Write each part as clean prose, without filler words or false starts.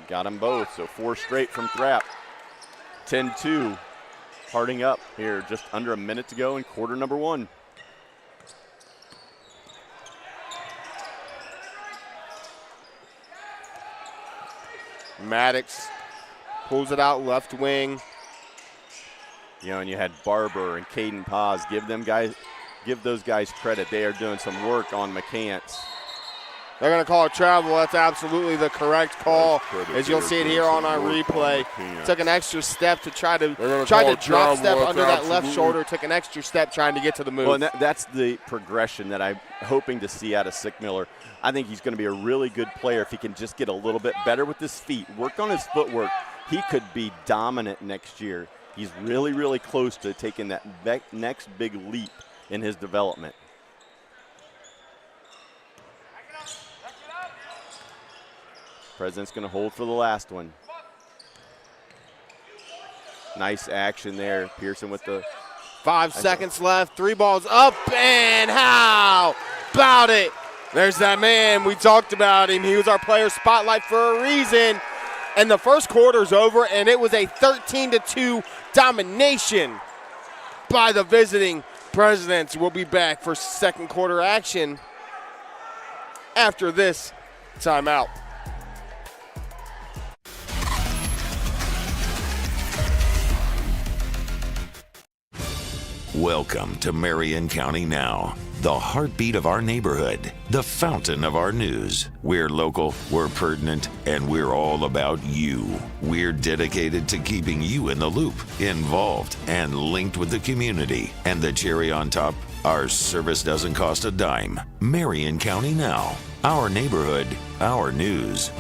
got them both, so 4 straight from Thrapp. 10-2, Harding up here, just under a minute to go in quarter number 1. Maddox pulls it out left wing. You know, and you had Barber and Caden Paz. Give those guys credit. They are doing some work on McCants. They're going to call it travel. That's absolutely the correct call, as you'll see it here on our replay. Took an extra step to try to drop step under that left shoulder. Took an extra step trying to get to the move. Well, and that's the progression that I'm hoping to see out of Sickmiller. I think he's going to be a really good player if he can just get a little bit better with his feet, work on his footwork. He could be dominant next year. He's really, really close to taking that next big leap in his development. President's going to hold for the last one. Nice action there. Pearson with the 5 seconds left. 3 balls up, and how about it? There's that man. We talked about him. He was our player spotlight for a reason. And the first quarter's over, and it was a 13-2 domination by the visiting Presidents. We'll be back for second quarter action after this timeout. Welcome to Marion County Now, the heartbeat of our neighborhood, the fountain of our news. We're local, we're pertinent, and we're all about you. We're dedicated to keeping you in the loop, involved, and linked with the community. And the cherry on top, our service doesn't cost a dime. Marion County Now, our neighborhood, our news.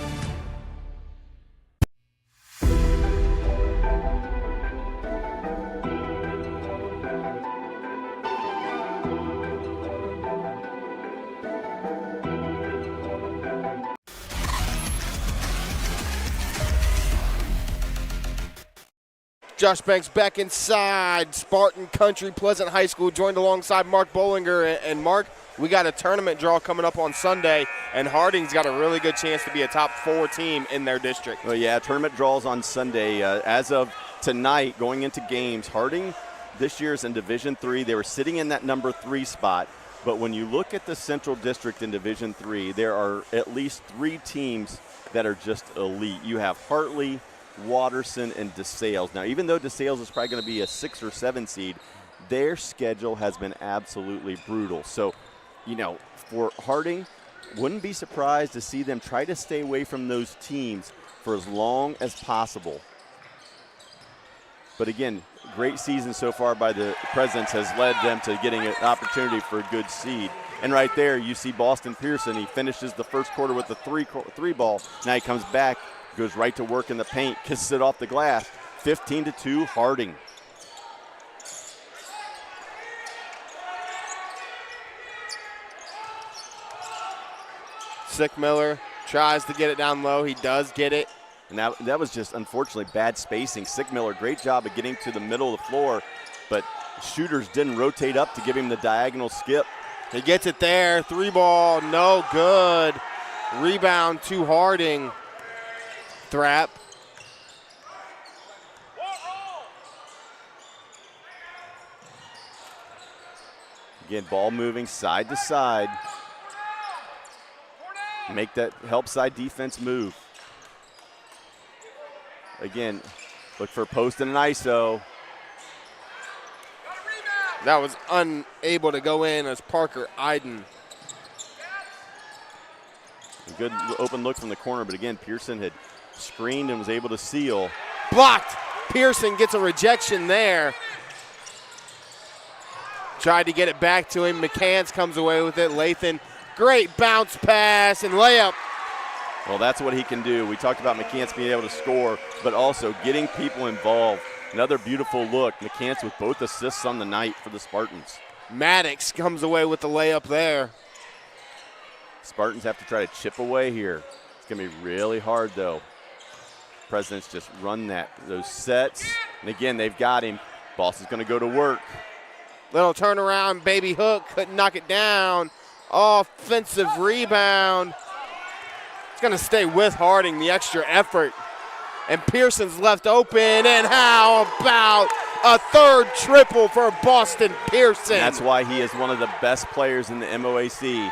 Josh Banks back inside Spartan Country Pleasant High School, joined alongside Mark Bollinger. And Mark, we got a tournament draw coming up on Sunday, and Harding's got a really good chance to be a top 4 team in their district. Well, yeah, tournament draws on Sunday. As of tonight, going into games, Harding this year is in Division III. They were sitting in that number 3 spot. But when you look at the Central District in Division III, there are at least 3 teams that are just elite. You have Hartley, Watterson, and DeSales. Now, even though DeSales is probably going to be a 6 or 7 seed, their schedule has been absolutely brutal. So, you know, for Harding, wouldn't be surprised to see them try to stay away from those teams for as long as possible. But again, great season so far by the Presidents has led them to getting an opportunity for a good seed. And right there, you see Boston Pearson. He finishes the first quarter with a 3 ball. Now he comes back, goes right to work in the paint, kisses it off the glass. 15-2 Harding. Sickmiller tries to get it down low. He does get it. And that was just, unfortunately, bad spacing. Sickmiller, great job of getting to the middle of the floor, but shooters didn't rotate up to give him the diagonal skip. He gets it there. 3 ball, no good. Rebound to Harding. Thrapp. Again, ball moving side to side. Make that help side defense move. Again, look for post and an ISO. That was unable to go in as Parker Iden. A good open look from the corner, but again, Pearson had screened and was able to seal. Blocked. Pearson gets a rejection there. Tried to get it back to him. McCants comes away with it. Lathan, great bounce pass and layup. Well, that's what he can do. We talked about McCants being able to score, but also getting people involved. Another beautiful look. McCants with both assists on the night for the Spartans. Maddox comes away with the layup there. Spartans have to try to chip away here. It's going to be really hard, though. Presidents just run those sets. And again, they've got him. Boston's going to go to work. Little turnaround, baby hook, couldn't knock it down. Offensive rebound. It's going to stay with Harding, the extra effort. And Pearson's left open, and how about a third triple for Boston Pearson? And that's why he is one of the best players in the MOAC.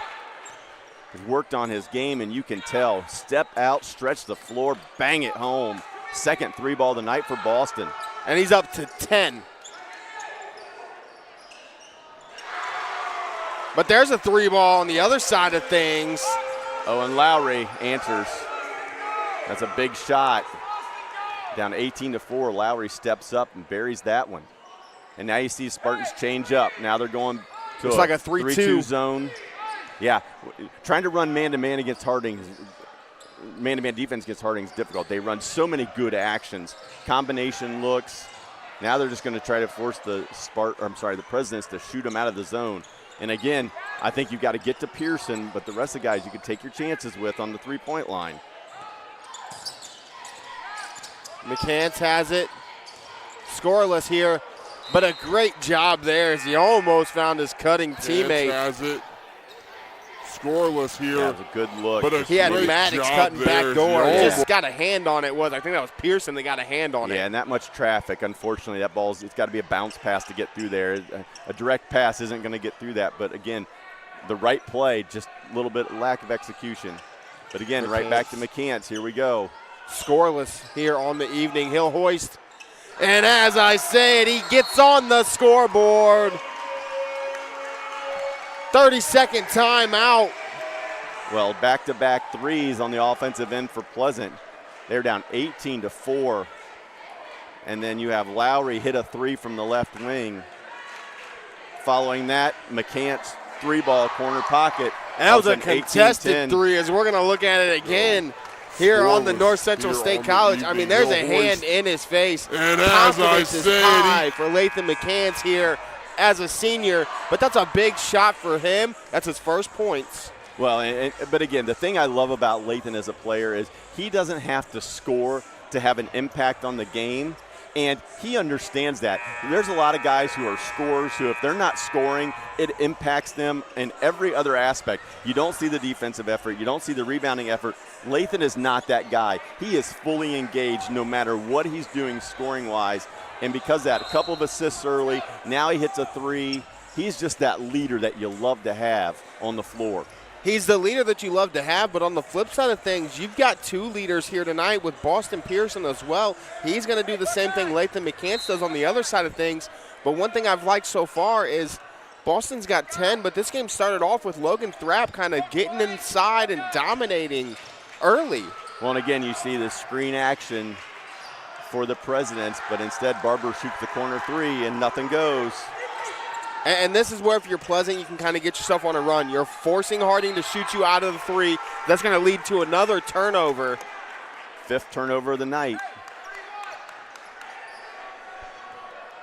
He's worked on his game, and you can tell. Step out, stretch the floor, bang it home. Second three ball of the night for Boston. And he's up to 10. But there's a three ball on the other side of things. Oh, and Lowry answers. That's a big shot. Down 18-4, Lowry steps up and buries that one. And now you see Spartans change up. Now they're going to it's like a 3-2 zone. Yeah, trying to run man-to-man against Harding, man-to-man defense against Harding is difficult. They run so many good actions, combination looks. Now they're just going to try to force the Presidents to shoot them out of the zone. And again, I think you've got to get to Pearson, but the rest of the guys you can take your chances with on the three-point line. McCants has it. Scoreless here, but a great job there as he almost found his cutting teammate. Has it. Scoreless here. That was a good look. But he had Maddox cutting back door. He just got a hand on it. I think that was Pearson that got a hand on it. Yeah, and that much traffic, unfortunately, that ball's, it's got to be a bounce pass to get through there. A direct pass isn't going to get through that. But again, the right play, just a little bit lack of execution. But again, right back to McCants. Here we go. Scoreless here on the evening. He'll hoist. And as I said, he gets on the scoreboard. 30-second timeout. Well, back-to-back threes on the offensive end for Pleasant. They're down 18-4. And then you have Lowry hit a three from the left wing. Following that, McCants three-ball corner pocket. And that was a contested three, as we're going to look at it again here on the North Central State College. I mean, there's a hand in his face. And as I said, is high for Lathan McCants here as a senior, but that's a big shot for him. That's his first points. Well, but again, the thing I love about Lathan as a player is he doesn't have to score to have an impact on the game, and he understands that. There's a lot of guys who are scorers who, if they're not scoring, it impacts them in every other aspect. You don't see the defensive effort. You don't see the rebounding effort. Lathan is not that guy. He is fully engaged no matter what he's doing scoring-wise, and because of that, a couple of assists early, now he hits a three. He's just that leader that you love to have on the floor. He's the leader that you love to have, but on the flip side of things, you've got two leaders here tonight with Boston Pearson as well. He's going to do the same thing Lathan McCants does on the other side of things. But one thing I've liked so far is Boston's got 10, but this game started off with Logan Thrapp kind of getting inside and dominating early. Well, and again, you see the screen action for the Presidents, but instead Barber shoots the corner three and nothing goes. And this is where, if you're Pleasant, you can kind of get yourself on a run. You're forcing Harding to shoot you out of the three. That's going to lead to another turnover. Fifth turnover of the night.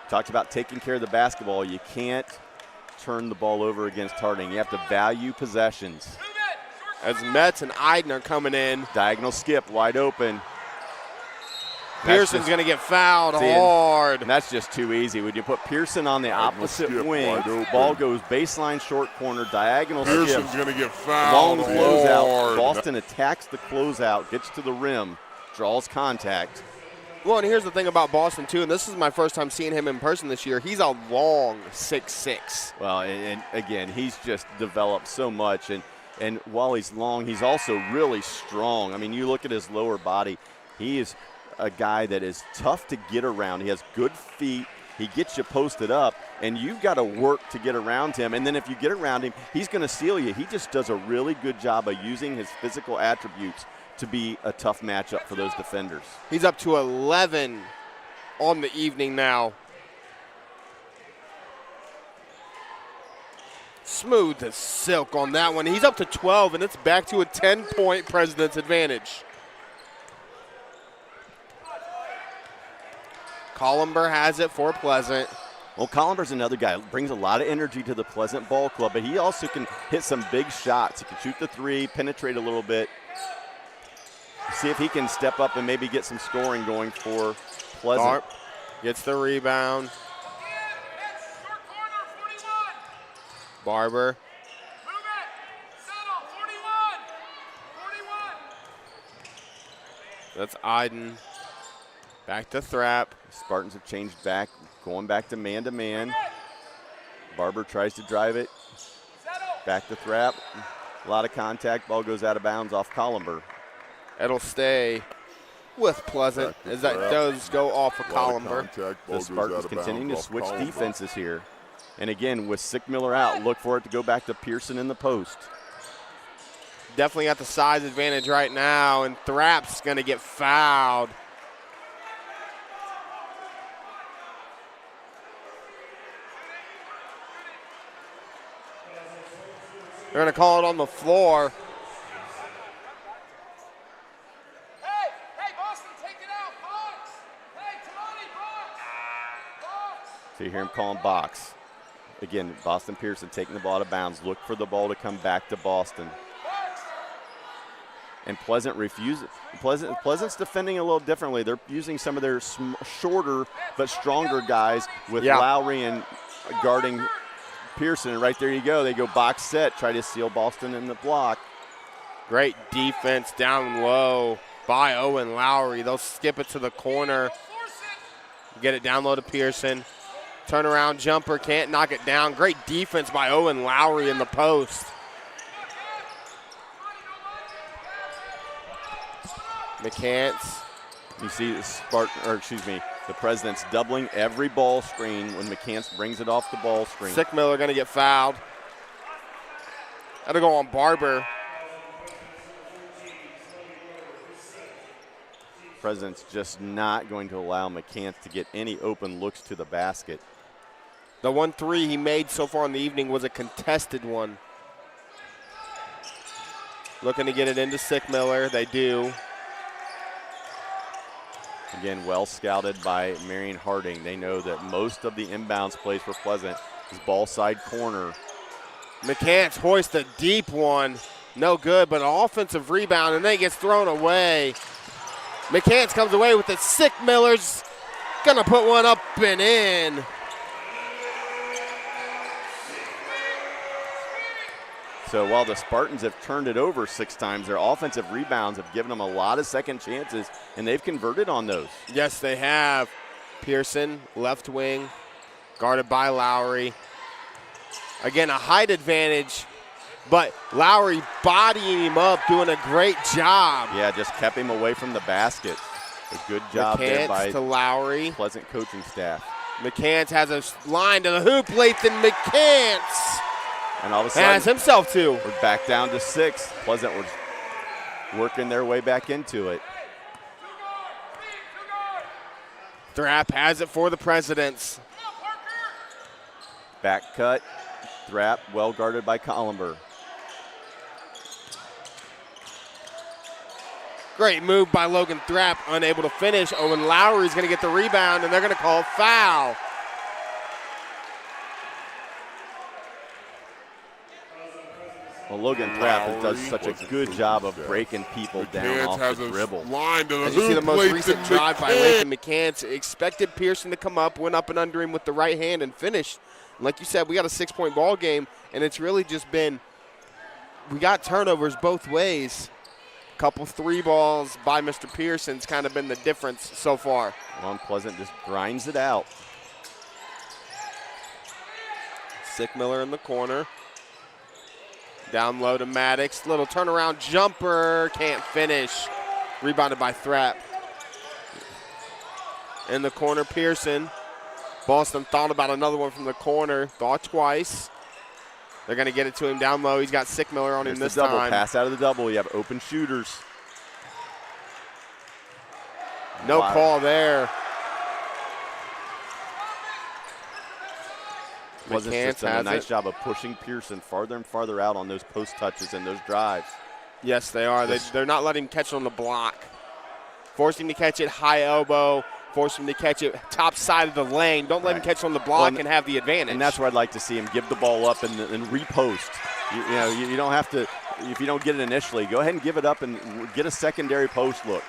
Talked about taking care of the basketball. You can't turn the ball over against Harding. You have to value possessions. As Metz and Iden are coming in. Diagonal skip, wide open. Pearson's going to get fouled hard. And that's just too easy. When you put Pearson on the opposite wing, ball goes baseline short corner, diagonal skip. Pearson's going to get fouled long closeout. Boston attacks the closeout, gets to the rim, draws contact. Well, and here's the thing about Boston, too, and this is my first time seeing him in person this year. He's a long 6'6". Well, and again, he's just developed so much. And while he's long, he's also really strong. I mean, you look at his lower body, he is a guy that is tough to get around. He has good feet. He gets you posted up, and you've got to work to get around him. And then if you get around him, he's going to seal you. He just does a really good job of using his physical attributes to be a tough matchup for those defenders. He's up to 11 on the evening now. Smooth as silk on that one. He's up to 12, and it's back to a 10-point President's advantage. Columber has it for Pleasant. Well, Columber's another guy who brings a lot of energy to the Pleasant Ball Club, but he also can hit some big shots. He can shoot the three, penetrate a little bit. See if he can step up and maybe get some scoring going for Pleasant. Gets the rebound. Barber. That's Iden. Back to Thrapp. Spartans have changed back, going back to man. Barber tries to drive it. Back to Thrapp. A lot of contact. Ball goes out of bounds off Columber. It'll stay with Pleasant as that does go off of Columber. The Spartans continuing to switch defenses here. And again, with Sickmiller out, look for it to go back to Pearson in the post. Definitely got the size advantage right now, and Thrapp's going to get fouled. They're going to call it on the floor. Hey, Boston, take it out, box. Hey, Tony, box. So you hear him calling box. Again, Boston Pearson taking the ball out of bounds. Look for the ball to come back to Boston. And Pleasant refuses. Pleasant's defending a little differently. They're using some of their shorter but stronger guys with Lowry and guarding Pearson. And right there you go. They go box set, try to seal Boston in the block. Great defense down low by Owen Lowry. They'll skip it to the corner. Get it down low to Pearson. Turnaround jumper, can't knock it down. Great defense by Owen Lowry in the post. McCants. You see the President's doubling every ball screen when McCants brings it off the ball screen. Sickmiller going to get fouled. That'll go on Barber. President's just not going to allow McCants to get any open looks to the basket. The 1-3 he made so far in the evening was a contested one. Looking to get it into Sickmiller. They do. Again, well scouted by Marion Harding. They know that most of the inbounds plays for Pleasant is ball side corner. McCants hoists a deep one. No good, but an offensive rebound, and then it gets thrown away. McCants comes away with it. Sickmiller's going to put one up and in. So while the Spartans have turned it over 6 times, their offensive rebounds have given them a lot of second chances, and they've converted on those. Yes, they have. Pearson, left wing, guarded by Lowry. Again, a height advantage, but Lowry bodying him up, doing a great job. Yeah, just kept him away from the basket. A good job there by to Lowry. Pleasant coaching staff. McCants has a line to the hoop. Lathan McCants. And all of a sudden, has himself too. We're back down to 6. Pleasant was working their way back into it. Thrapp has it for the Presidents. Back cut. Thrapp well guarded by Columber. Great move by Logan Thrapp, unable to finish. Owen Lowry's going to get the rebound, and they're going to call foul. Well, Logan Thrapp does such a good job of breaking people down off the dribble. As you see the most recent drive by Lathan McCants, expected Pearson to come up, went up and under him with the right hand and finish. Like you said, we got a 6-point ball game, and it's really just been, we got turnovers both ways. A couple 3 balls by Mr. Pearson's kind of been the difference so far. Ron Pleasant just grinds it out. Sickmiller in the corner. Down low to Maddox. Little turnaround jumper. Can't finish. Rebounded by Thrapp. In the corner, Pearson. Boston thought about another one from the corner. Thought twice. They're going to get it to him down low. He's got Sickmiller on him this double. time. Pass out of the double. You have open shooters. No call there. Pleasant's just done a nice job of pushing Pearson farther and farther out on those post touches and those drives. Yes, they are. They're not letting him catch it on the block. Forcing him to catch it high elbow. Force him to catch it top side of the lane. Don't let him catch it on the block and have the advantage. And that's where I'd like to see him give the ball up and repost. You don't have to, if you don't get it initially, go ahead and give it up and get a secondary post look.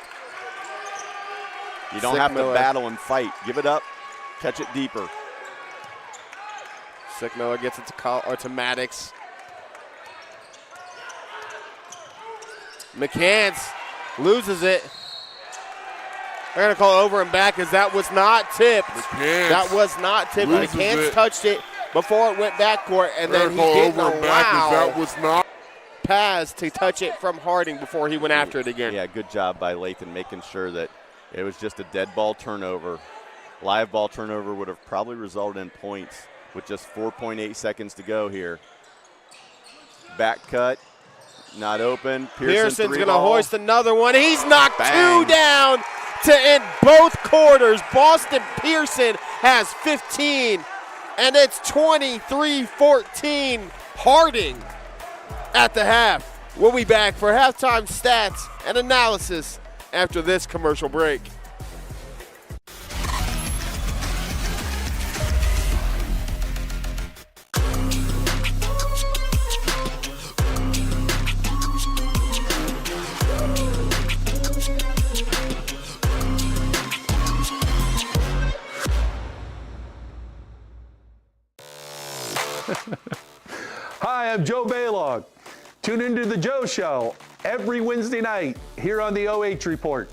You don't have to battle and fight. Give it up, catch it deeper. Sickmiller gets it to Maddox. McCants loses it. They're going to call over and back as that was not tipped. McCants That was not tipped. loses McCants it. touched it before it went backcourt, and They're then he gonna call didn't over and back as allow that was not. Paz to touch it from Harding before he went after it again. Yeah, good job by Lathan making sure that it was just a dead ball turnover. Live ball turnover would have probably resulted in points with just 4.8 seconds to go here. Back cut, not open. Pearson's three going to ball. hoist another one. He's knocked Bang. 2 down to end both quarters. Boston Pearson has 15, and it's 23-14 Harding at the half. We'll be back for halftime stats and analysis after this commercial break. Hi, I'm Joe Baylog. Tune into The Joe Show every Wednesday night here on the OH Report.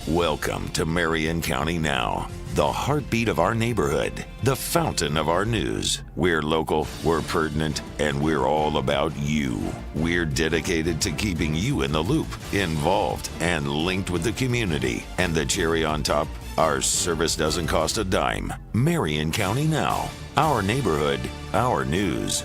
Welcome to Marion County Now, the heartbeat of our neighborhood, the fountain of our news. We're local, we're pertinent, and we're all about you. We're dedicated to keeping you in the loop, involved, and linked with the community. And the cherry on top, our service doesn't cost a dime. Marion County Now, our neighborhood, our news.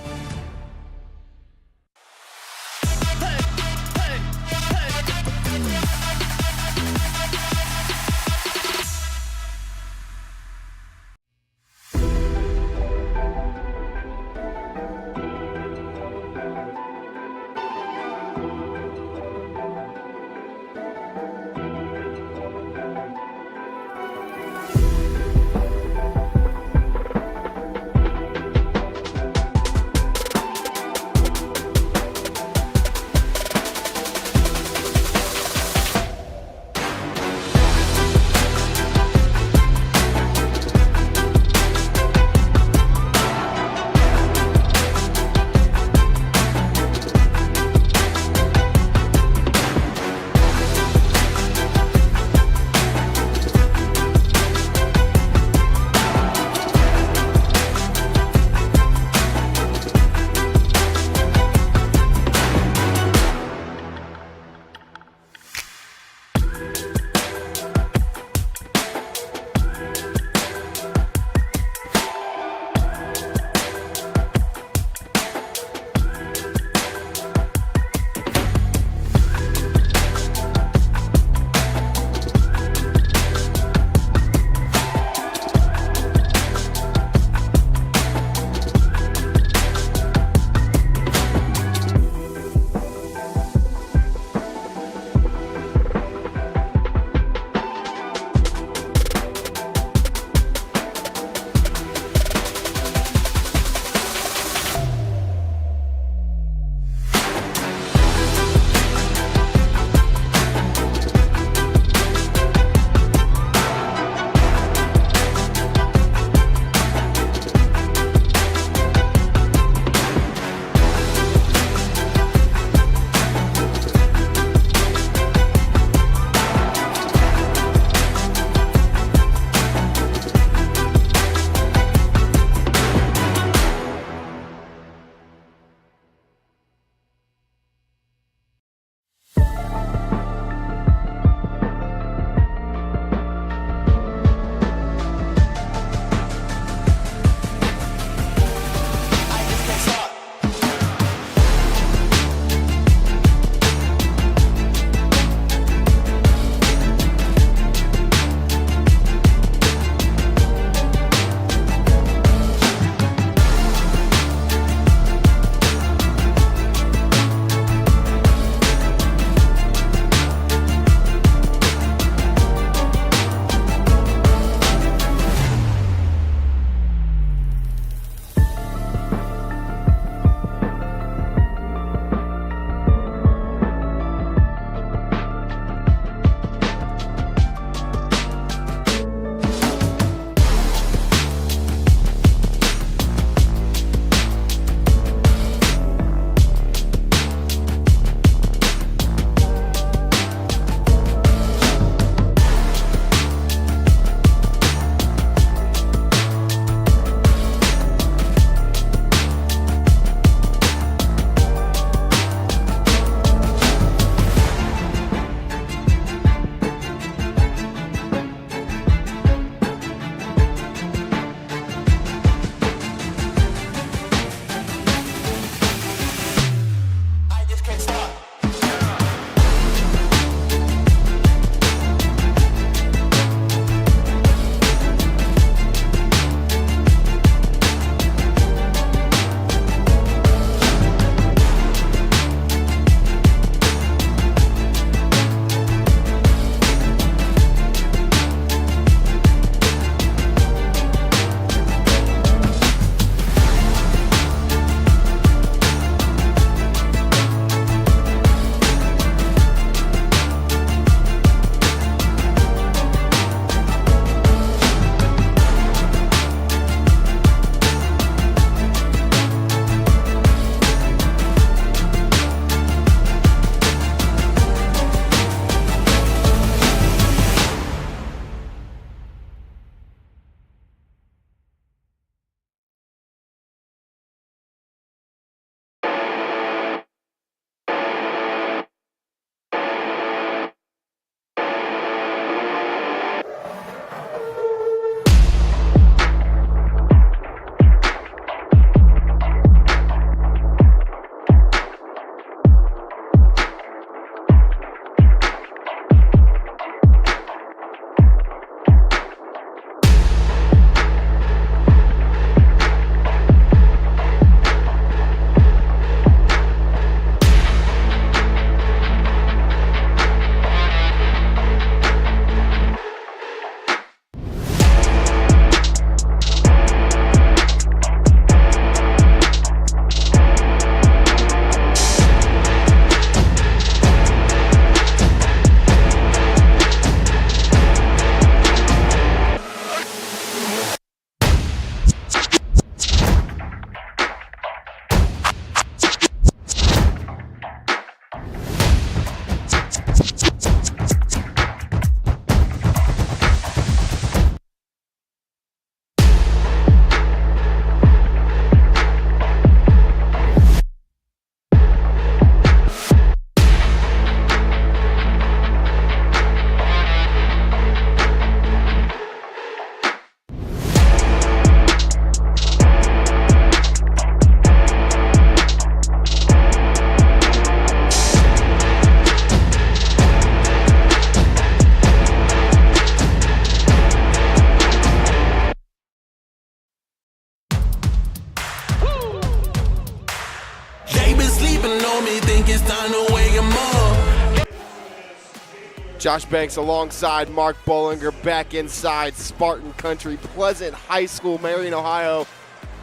Josh Banks alongside Mark Bollinger back inside Spartan country, Pleasant High School, Marion, Ohio,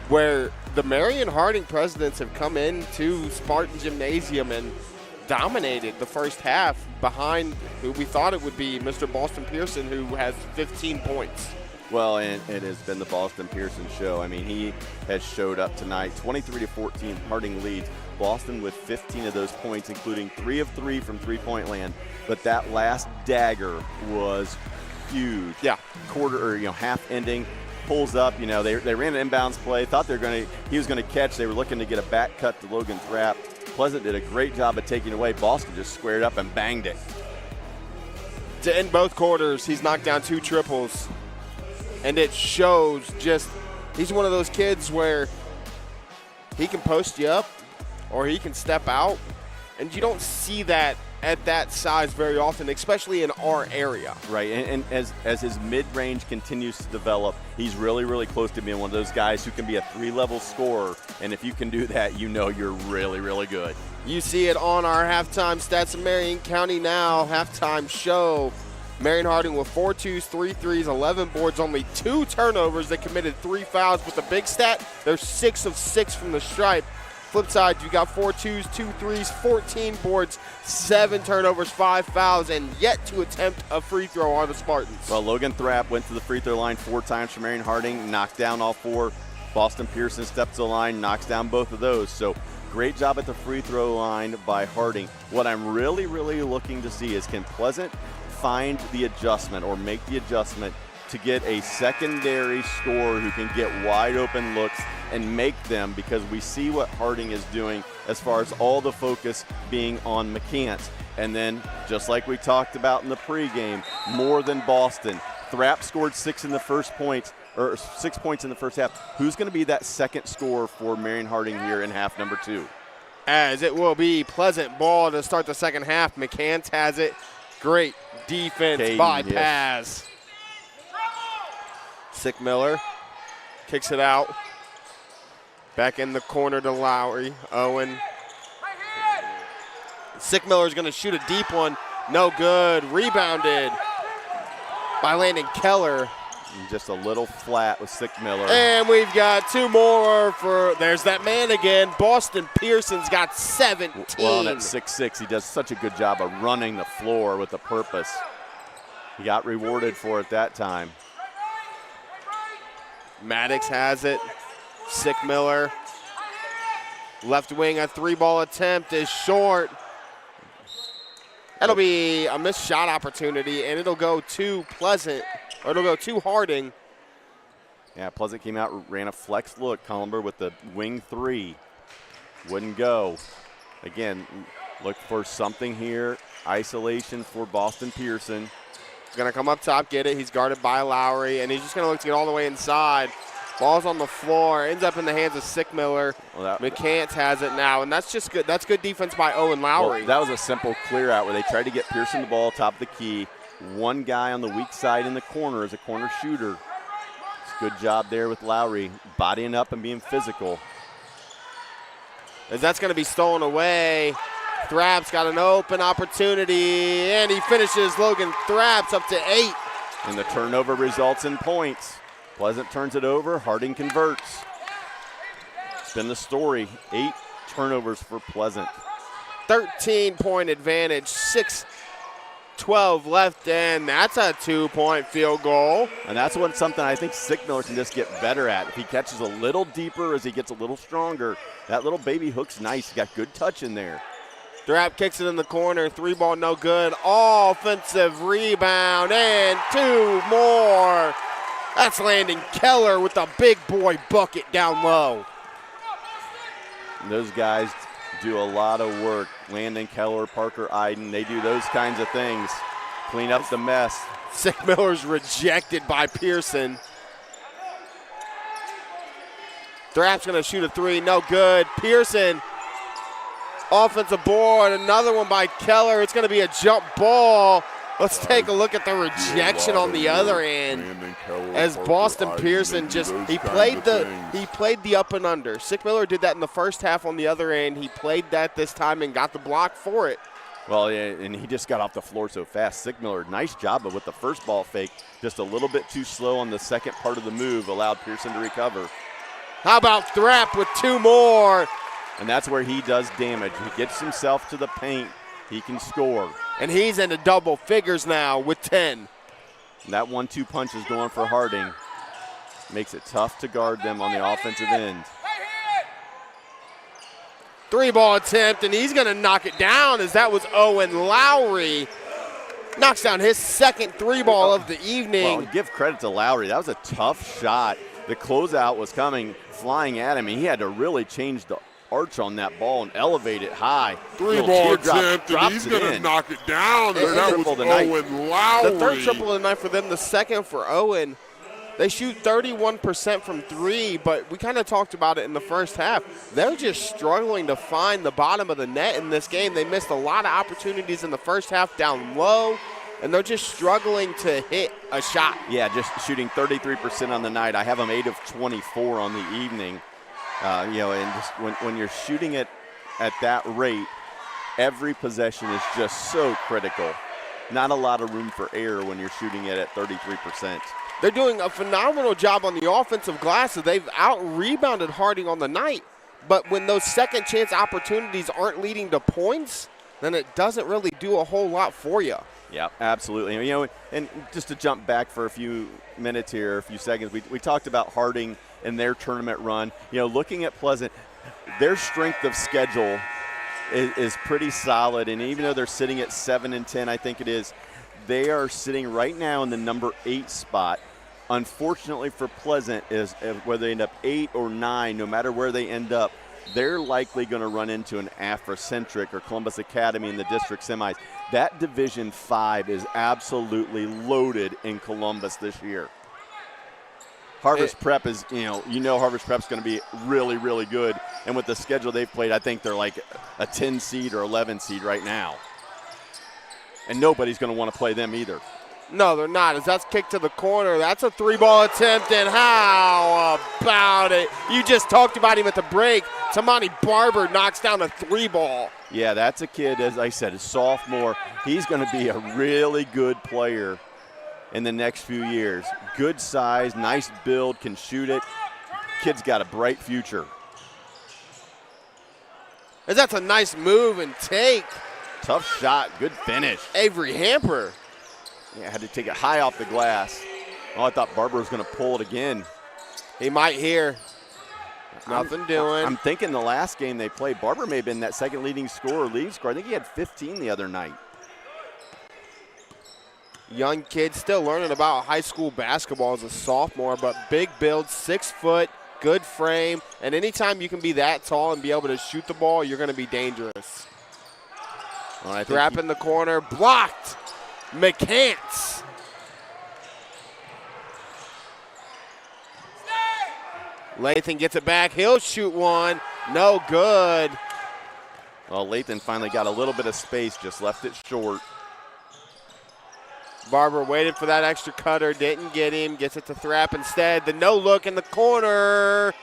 where the Marion Harding Presidents have come into Spartan Gymnasium and dominated the first half behind who we thought it would be, Mr. Boston Pearson, who has 15 points. Well, and it has been the Boston Pearson show. I mean, he has showed up tonight. 23-14, Harding leads. Boston with 15 of those points, including 3 of 3 from three-point land. But that last dagger was huge. Yeah. Quarter or half ending, pulls up. They ran an inbounds play. Thought he was gonna catch. They were looking to get a back cut to Logan Thrapp. Pleasant did a great job of taking it away. Boston just squared up and banged it. To end both quarters, he's knocked down 2 triples. And it shows he's one of those kids where he can post you up or he can step out. And you don't see that at that size very often, especially in our area. Right, and as his mid-range continues to develop, he's really, really close to being one of those guys who can be a 3-level scorer. And if you can do that, you're really, really good. You see it on our halftime stats of Marion County Now halftime show. Marion Harding with 4 twos, 3 threes, 11 boards, only 2 turnovers. They committed 3 fouls, but the big stat, they're 6 of 6 from the stripe. Flip side, you got 4 twos, 2 threes, 14 boards, 7 turnovers, 5 fouls, and yet to attempt a free throw are the Spartans. Well, Logan Thrapp went to the free throw line 4 times for Marion Harding, knocked down all 4. Boston Pearson steps to the line, knocks down both of those. So great job at the free throw line by Harding. What I'm really, really looking to see is, can Pleasant find the adjustment or make the adjustment to get a secondary scorer who can get wide open looks and make them, because we see what Harding is doing as far as all the focus being on McCants. And then, just like we talked about in the pregame, more than Boston. Thrapp scored 6 in the first points, or 6 points in the first half. Who's going to be that second scorer for Marion Harding here in half number 2? As it will be Pleasant ball to start the second half. McCants has it. Great defense by Paz. Sick Miller kicks it out. Back in the corner to Lowry. Owen. Sick Miller's going to shoot a deep one. No good. Rebounded by Landon Keller. And just a little flat with Sick Miller. And we've got 2 more for, there's that man again. Boston Pearson's got 17. Well, at 6'6", he does such a good job of running the floor with a purpose. He got rewarded for it that time. Maddox has it. Sick Miller. Left wing, a 3-ball attempt is short. That'll be a missed shot opportunity, and it'll go to Pleasant, or it'll go to Harding. Yeah, Pleasant came out, ran a flex look. Columber with the wing 3. Wouldn't go. Again, look for something here. Isolation for Boston Pearson. He's going to come up top, get it. He's guarded by Lowry, and he's just going to look to get all the way inside. Ball's on the floor, ends up in the hands of Sick Miller. Well, McCants has it now, and that's just good. That's good defense by Owen Lowry. Well, that was a simple clear out where they tried to get Pearson the ball top of the key. One guy on the weak side in the corner as a corner shooter. It's a good job there with Lowry, bodying up and being physical. As that's going to be stolen away. Thrapp's got an open opportunity, and he finishes. Logan Thrapp's up to 8. And the turnover results in points. Pleasant turns it over, Harding converts. It's been the story, 8 turnovers for Pleasant. 13-point advantage, 6:12 left, and that's a 2-point field goal. And that's something I think Sick Miller can just get better at. If he catches a little deeper as he gets a little stronger, that little baby hook's nice. He got good touch in there. Thrapp kicks it in the corner, 3-ball no good. Offensive rebound, and 2 more. That's Landon Keller with the big boy bucket down low. And those guys do a lot of work. Landon Keller, Parker Iden, they do those kinds of things. Clean up the mess. Sick Miller's rejected by Pearson. Thrapp's going to shoot a 3, no good. Pearson, offensive board, another one by Keller. It's going to be a jump ball. Let's take a look at the rejection on the other end. As Boston Pearson he played the up and under. Sick Miller did that in the first half on the other end. He played that this time and got the block for it. Well, yeah, and he just got off the floor so fast. Sigmiller, nice job, but with the first ball fake, just a little bit too slow on the second part of the move, allowed Pearson to recover. How about Thrapp with 2 more? And that's where he does damage. He gets himself to the paint. He can score. And he's into double figures now with 10. And that 1-2 punch is going for Harding. Makes it tough to guard them on the offensive end. 3-ball attempt, and he's going to knock it down as that was Owen Lowry. Knocks down his second 3-ball of the evening. Well, give credit to Lowry. That was a tough shot. The closeout was coming, flying at him, and he had to really change the arch on that ball and elevate it high. 3-ball attempt, and he's going to knock it down. That was Owen Lowry. The third triple of the night for them, the second for Owen. They shoot 31% from 3, but we kind of talked about it in the first half. They're just struggling to find the bottom of the net in this game. They missed a lot of opportunities in the first half down low, and they're just struggling to hit a shot. Yeah, just shooting 33% on the night. I have them 8 of 24 on the evening. And just when you're shooting it at that rate, every possession is just so critical. Not a lot of room for error when you're shooting it at 33%. They're doing a phenomenal job on the offensive glass. So they've out-rebounded Harding on the night. But when those second chance opportunities aren't leading to points, then it doesn't really do a whole lot for you. Yeah, absolutely. And just to jump back for a few minutes here, a few seconds, we talked about Harding and their tournament run. Looking at Pleasant, their strength of schedule is pretty solid. And even though they're sitting at 7-10, I think it is, they are sitting right now in the number 8 spot. Unfortunately for Pleasant, is whether they end up 8 or 9, no matter where they end up, they're likely going to run into an Afrocentric or Columbus Academy in the district semis. That Division 5 is absolutely loaded in Columbus this year. Harvest Prep is, Harvest Prep's going to be really, really good. And with the schedule they've played, I think they're like a 10 seed or 11 seed right now. And nobody's going to want to play them either. No, they're not. As that's kicked to the corner, that's a 3-ball attempt, and how about it? You just talked about him at the break. Tamani Barber knocks down a 3-ball. Yeah, that's a kid, as I said, a sophomore. He's going to be a really good player in the next few years. Good size, nice build, can shoot it. Kid's got a bright future. As that's a nice move and take. Tough shot, good finish. Avery Hamper. Yeah, had to take it high off the glass. Oh, I thought Barber was going to pull it again. He might here. Nothing doing. I'm thinking the last game they played, Barber may have been that second leading scorer, lead scorer. I think he had 15 the other night. Young kid still learning about high school basketball as a sophomore, but big build, 6 foot, good frame, and anytime you can be that tall and be able to shoot the ball, you're going to be dangerous. Well, Trap in the corner, blocked. McCants. Lathan gets it back. He'll shoot one. No good. Well, Lathan finally got a little bit of space, just left it short. Barber waited for that extra cutter, didn't get him. Gets it to Thrapp instead. The no look in the corner.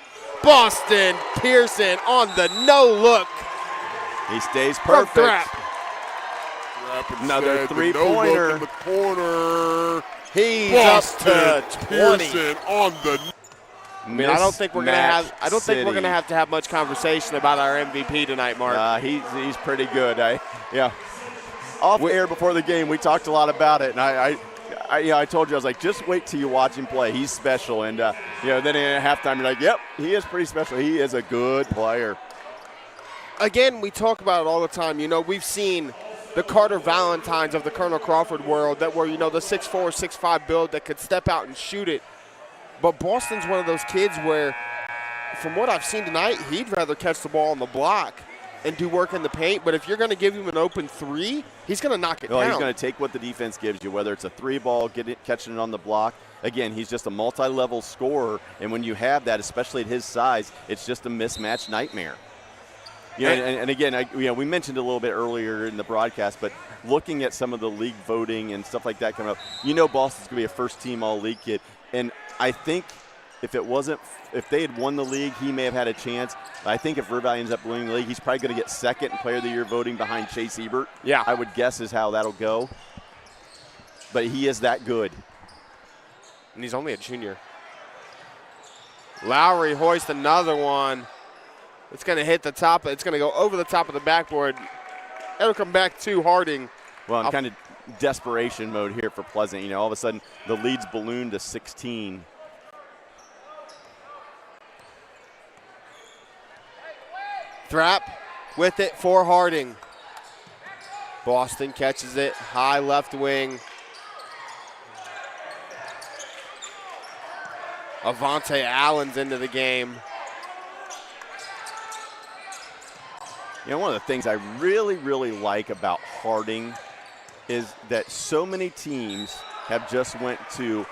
Boston Pearson on the no look. He stays perfect. Another three-pointer. No in the corner. He's Boston up to 20. Pearson on the. I don't think we're gonna have to have much conversation about our MVP tonight, Mark. He's pretty good. Off air before the game, we talked a lot about it, and I told you, I was like, just wait till you watch him play. He's special, and then at halftime, you're like, yep, he is pretty special. He is a good player. Again, we talk about it all the time. We've seen the Carter Valentines of the Colonel Crawford world that were, the 6'4", 6'5" build that could step out and shoot it. But Boston's one of those kids where, from what I've seen tonight, he'd rather catch the ball on the block and do work in the paint. But if you're going to give him an open 3, he's going to knock it down. He's going to take what the defense gives you, whether it's a 3-ball, catching it on the block. Again, he's just a multi-level scorer, and when you have that, especially at his size, it's just a mismatch nightmare. And again, we mentioned a little bit earlier in the broadcast, but looking at some of the league voting and stuff like that coming up, Boston's going to be a first-team all-league kid. And I think if they had won the league, he may have had a chance. I think if River Valley ends up winning the league, he's probably going to get second in Player of the Year voting behind Chase Ebert. Yeah. I would guess is how that'll go. But he is that good. And he's only a junior. Lowry hoists another one. It's going to hit the top. It's going to go over the top of the backboard. It'll come back to Harding. Well, in kind of desperation mode here for Pleasant. You know, all of a sudden the lead's ballooned to 16. Thrap with it for Harding. Boston catches it, high left wing. Avante Allen's into the game. You know, one of the things I really, really like about Harding is that so many teams have just went to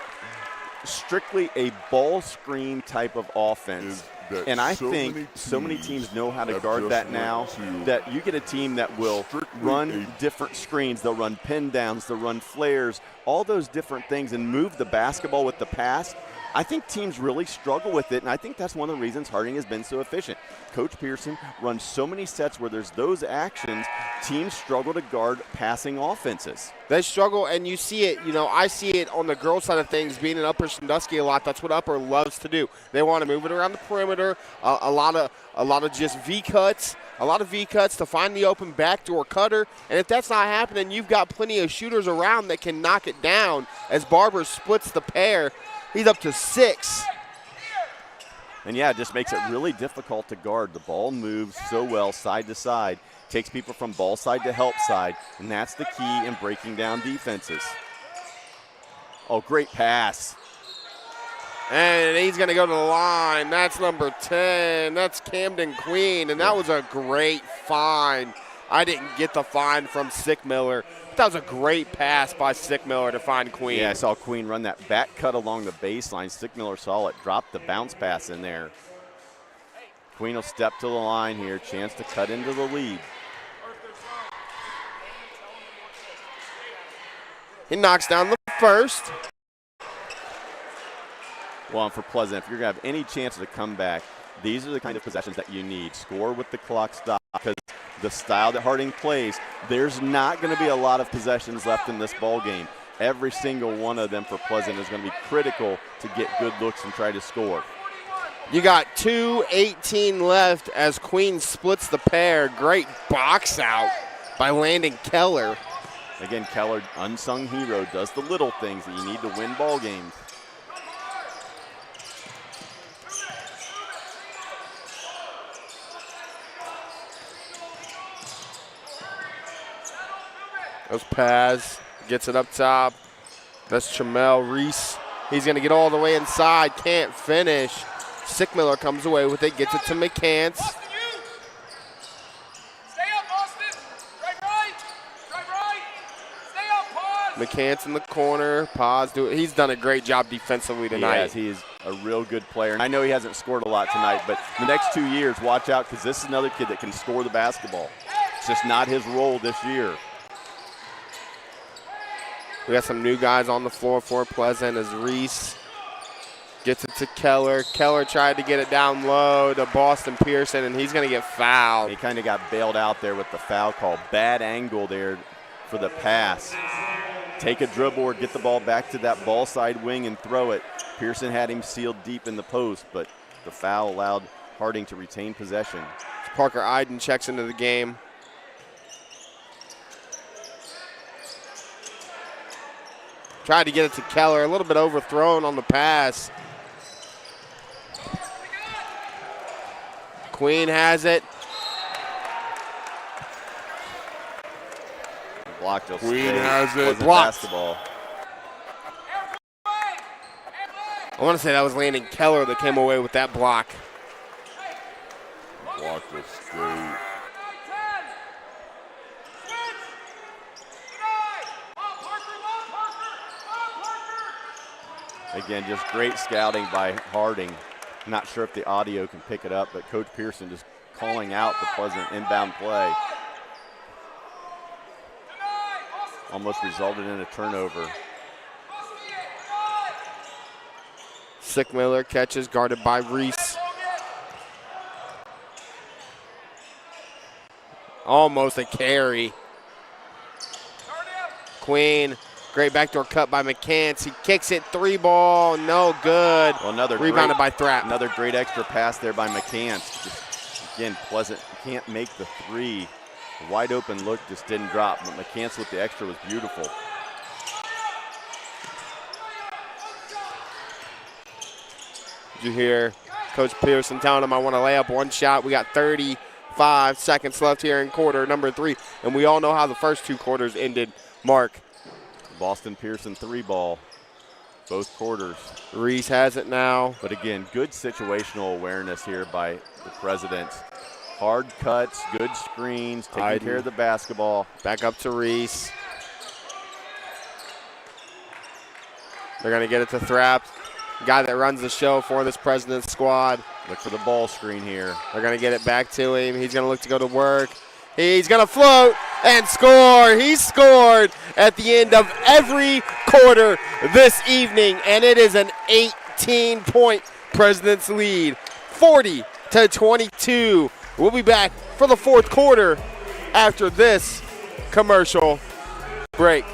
strictly a ball screen type of offense. And I think so many teams know how to guard that now, that you get a team that will run different screens. They'll run pin downs, they'll run flares, all those different things, and move the basketball with the pass. I think teams really struggle with it, and I think that's one of the reasons Harding has been so efficient. Coach Pearson runs so many sets where there's those actions, teams struggle to guard passing offenses. They struggle, and you see it. You know, I see it on the girls' side of things, being in Upper Sandusky a lot. That's what Upper loves to do. They want to move it around the perimeter, a lot of just V-cuts. A lot of V-cuts to find the open backdoor cutter. And if that's not happening, you've got plenty of shooters around that can knock it down as Barber splits the pair. He's up to 6. And, yeah, it just makes it really difficult to guard. The ball moves so well side to side, takes people from ball side to help side, and that's the key in breaking down defenses. Oh, great pass. And he's going to go to the line. That's number 10. That's Camden Queen, and that was a great find. I didn't get the find from Sickmiller. That was a great pass by Sickmiller to find Queen. Yeah, I saw Queen run that back cut along the baseline. Sickmiller saw it, dropped the bounce pass in there. Queen will step to the line here, chance to cut into the lead. He knocks down the first. Well, and for Pleasant, if you're going to have any chance to come back, these are the kind of possessions that you need. Score with the clock stop, because the style that Harding plays, there's not going to be a lot of possessions left in this ball game. Every single one of them for Pleasant is going to be critical to get good looks and try to score. You got 2:18 left as Queen splits the pair. Great box out by Landon Keller. Again, Keller, unsung hero, does the little things that you need to win ball games. Goes Paz, gets it up top. That's Chamel Reese. He's going to get all the way inside, can't finish. Sickmiller comes away with it, gets it to McCants. Stay up, Boston. Drive right. Drive right. Stay up, pause. McCants in the corner. Paz, he's done a great job defensively tonight. Yes, he is a real good player. I know he hasn't scored a lot tonight, but the next 2 years, watch out, because this is another kid that can score the basketball. It's just not his role this year. We got some new guys on the floor for Pleasant as Reese gets it to Keller. Keller tried to get it down low to Boston Pearson, and he's going to get fouled. He kind of got bailed out there with the foul call. Bad angle there for the pass. Take a dribble or get the ball back to that ball side wing and throw it. Pearson had him sealed deep in the post, but the foul allowed Harding to retain possession. Parker Iden checks into the game. Tried to get it to Keller, a little bit overthrown on the pass. Queen has it. Blocked. Queen has it. Blocked. Basketball. I want to say that was Landon Keller that came away with that block. Blocked it straight. Again, just great scouting by Harding. Not sure if the audio can pick it up, but Coach Pearson just calling out the Pleasant inbound play. Almost resulted in a turnover. Sickmiller catches, guarded by Reese. Almost a carry. Queen, great backdoor cut by McCants. He kicks it, 3-ball, no good. Well, another rebounded by Thrapp. Another great extra pass there by McCants. Just, again, Pleasant can't make the three. The wide open look just didn't drop, but McCants with the extra was beautiful. Did you hear Coach Pearson telling him, I want to lay up one shot? We got 35 seconds left here in quarter number 3, and we all know how the first 2 quarters ended. Mark. Boston Pearson 3-ball, both quarters. Reese has it now. But again, good situational awareness here by the Presidents. Hard cuts, good screens, taking care of the basketball. Back up to Reese. They're going to get it to Thrapp, guy that runs the show for this President's squad. Look for the ball screen here. They're going to get it back to him. He's going to look to go to work. He's going to float and score. He scored at the end of every quarter this evening, and it is an 18-point President's lead, 40-22. We'll be back for the 4th quarter after this commercial break.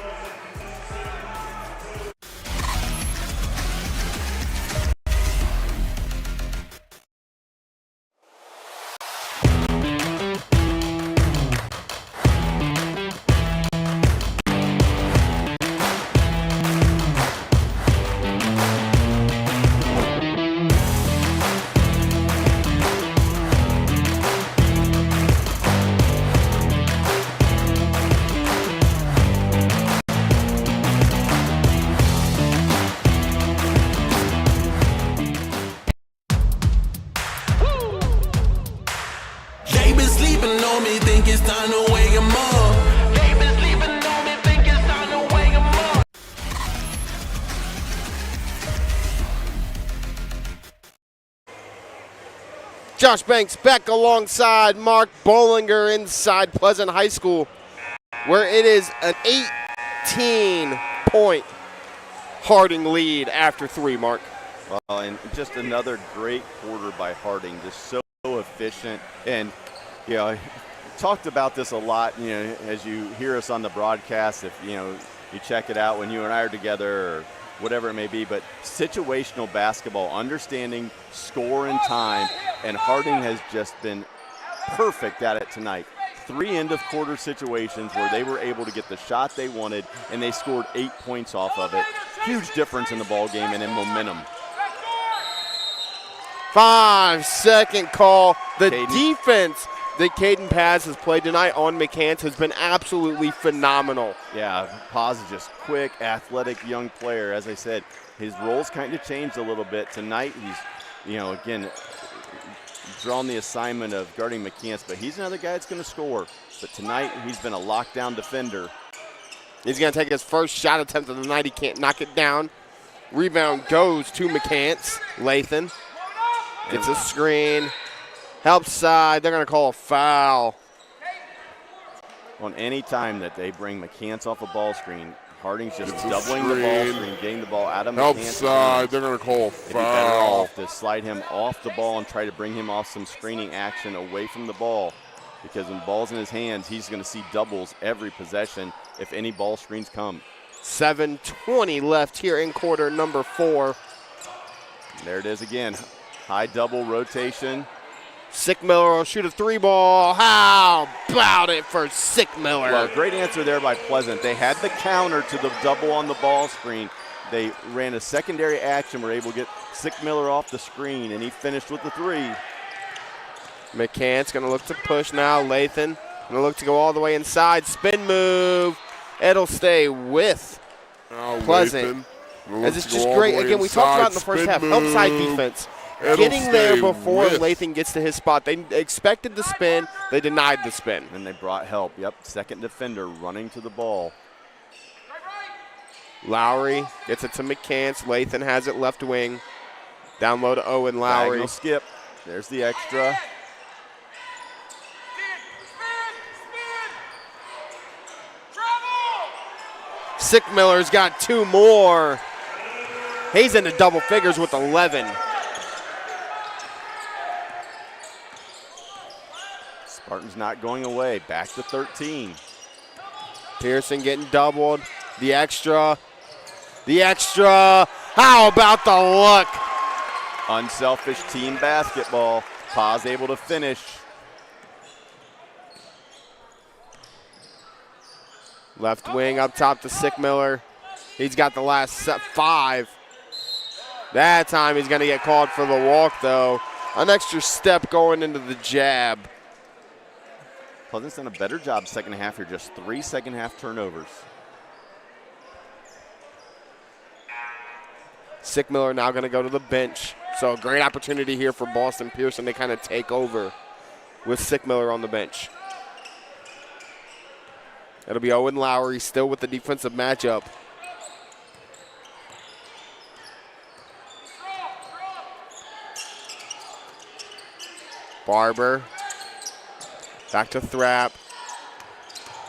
Josh Banks back alongside Mark Bollinger inside Pleasant High School, where it is an 18-point Harding lead after 3, Mark. Well, and just another great quarter by Harding, just so efficient. And, you know, talked about this a lot, you know, as you hear us on the broadcast, if, you know, you check it out when you and I are together or whatever it may be, but situational basketball, understanding score and time, and Harding has just been perfect at it tonight. 3 end-of-quarter situations where they were able to get the shot they wanted, and they scored 8 points off of it. Huge difference in the ball game and in momentum. 5-second call. The defense that Caden Paz has played tonight on McCants has been absolutely phenomenal. Yeah, Paz is just quick, athletic, young player. As I said, his roles kind of changed a little bit. Tonight, he's, you know, again, drawn the assignment of guarding McCants, but he's another guy that's going to score. But tonight, he's been a lockdown defender. He's going to take his first shot attempt of the night. He can't knock it down. Rebound goes to McCants. Lathan gets a screen. Help side. They're going to call a foul. On any time that they bring McCants off a ball screen, Harding's just doubling the ball screen, getting the ball out of Help McCants. side. They're going to call a It'd be better foul. off to slide him off the ball and try to bring him off some screening action away from the ball, because when the ball's in his hands, he's going to see doubles every possession if any ball screens come. 7:20 left here in quarter number 4. There it is again. High double rotation. Sickmiller will shoot a 3-ball. How about it for Sickmiller? Well, great answer there by Pleasant. They had the counter to the double on the ball screen. They ran a secondary action, were able to get Sickmiller off the screen, and he finished with the 3. McCants going to look to push now. Lathan going to look to go all the way inside. Spin move. It'll stay with Pleasant. As it's just great. Again, we talked about in the first half. Help side defense. Getting there before Lathan gets to his spot. They expected the spin. They denied the spin. And they brought help. Yep, second defender running to the ball. Lowry gets it to McCants. Lathan has it left wing. Down low to Owen Lowry. Diagonal skip. There's the extra. Sickmiller's got 2 more. He's into double figures with 11. Spartans not going away. Back to 13. Pearson getting doubled. The extra. The extra. How about the look? Unselfish team basketball. Paz able to finish. Left wing up top to Sickmiller. He's got the last 5. That time he's going to get called for the walk, though. An extra step going into the jab. Pleasant's done a better job second half here. Just 3 second half turnovers. Sickmiller now going to go to the bench. So a great opportunity here for Boston Pearson to kind of take over with Sickmiller on the bench. It'll be Owen Lowry still with the defensive matchup. Barber. Back to Thrapp.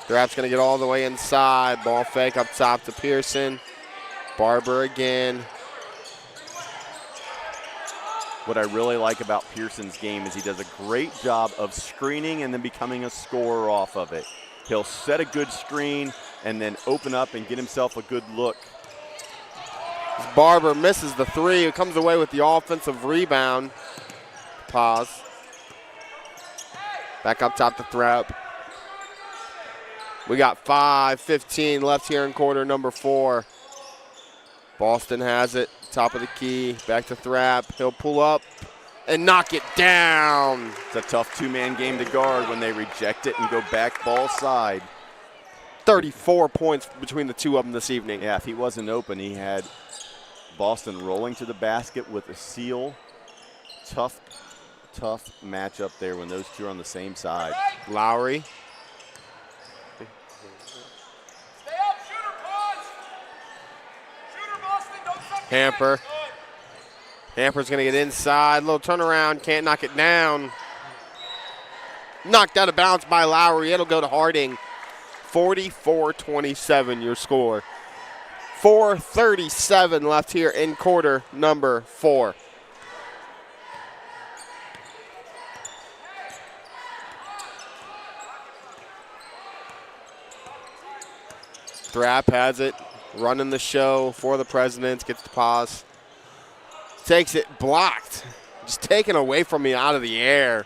Thrapp's going to get all the way inside. Ball fake up top to Pearson. Barber again. What I really like about Pearson's game is he does a great job of screening and then becoming a scorer off of it. He'll set a good screen and then open up and get himself a good look. Barber misses the 3. He comes away with the offensive rebound. Pause. Back up top to Thrapp. We got 5:15 left here in quarter number 4. Boston has it. Top of the key. Back to Thrapp. He'll pull up and knock it down. It's a tough two-man game to guard when they reject it and go back ball side. 34 points between the two of them this evening. Yeah, if he wasn't open, he had Boston rolling to the basket with a seal. Tough matchup there when those two are on the same side. Lowry. Stay up, shooter, pause. Shooter, Boston, don't suck. Hamper. Hamper's going to get inside. Little turnaround. Can't knock it down. Knocked out of bounds by Lowry. It'll go to Harding. 44-27 your score. 4:37 left here in quarter number 4. Thrapp has it. Running the show for the Presidents. Gets the pause. Takes it, blocked. Just taken away from me out of the air.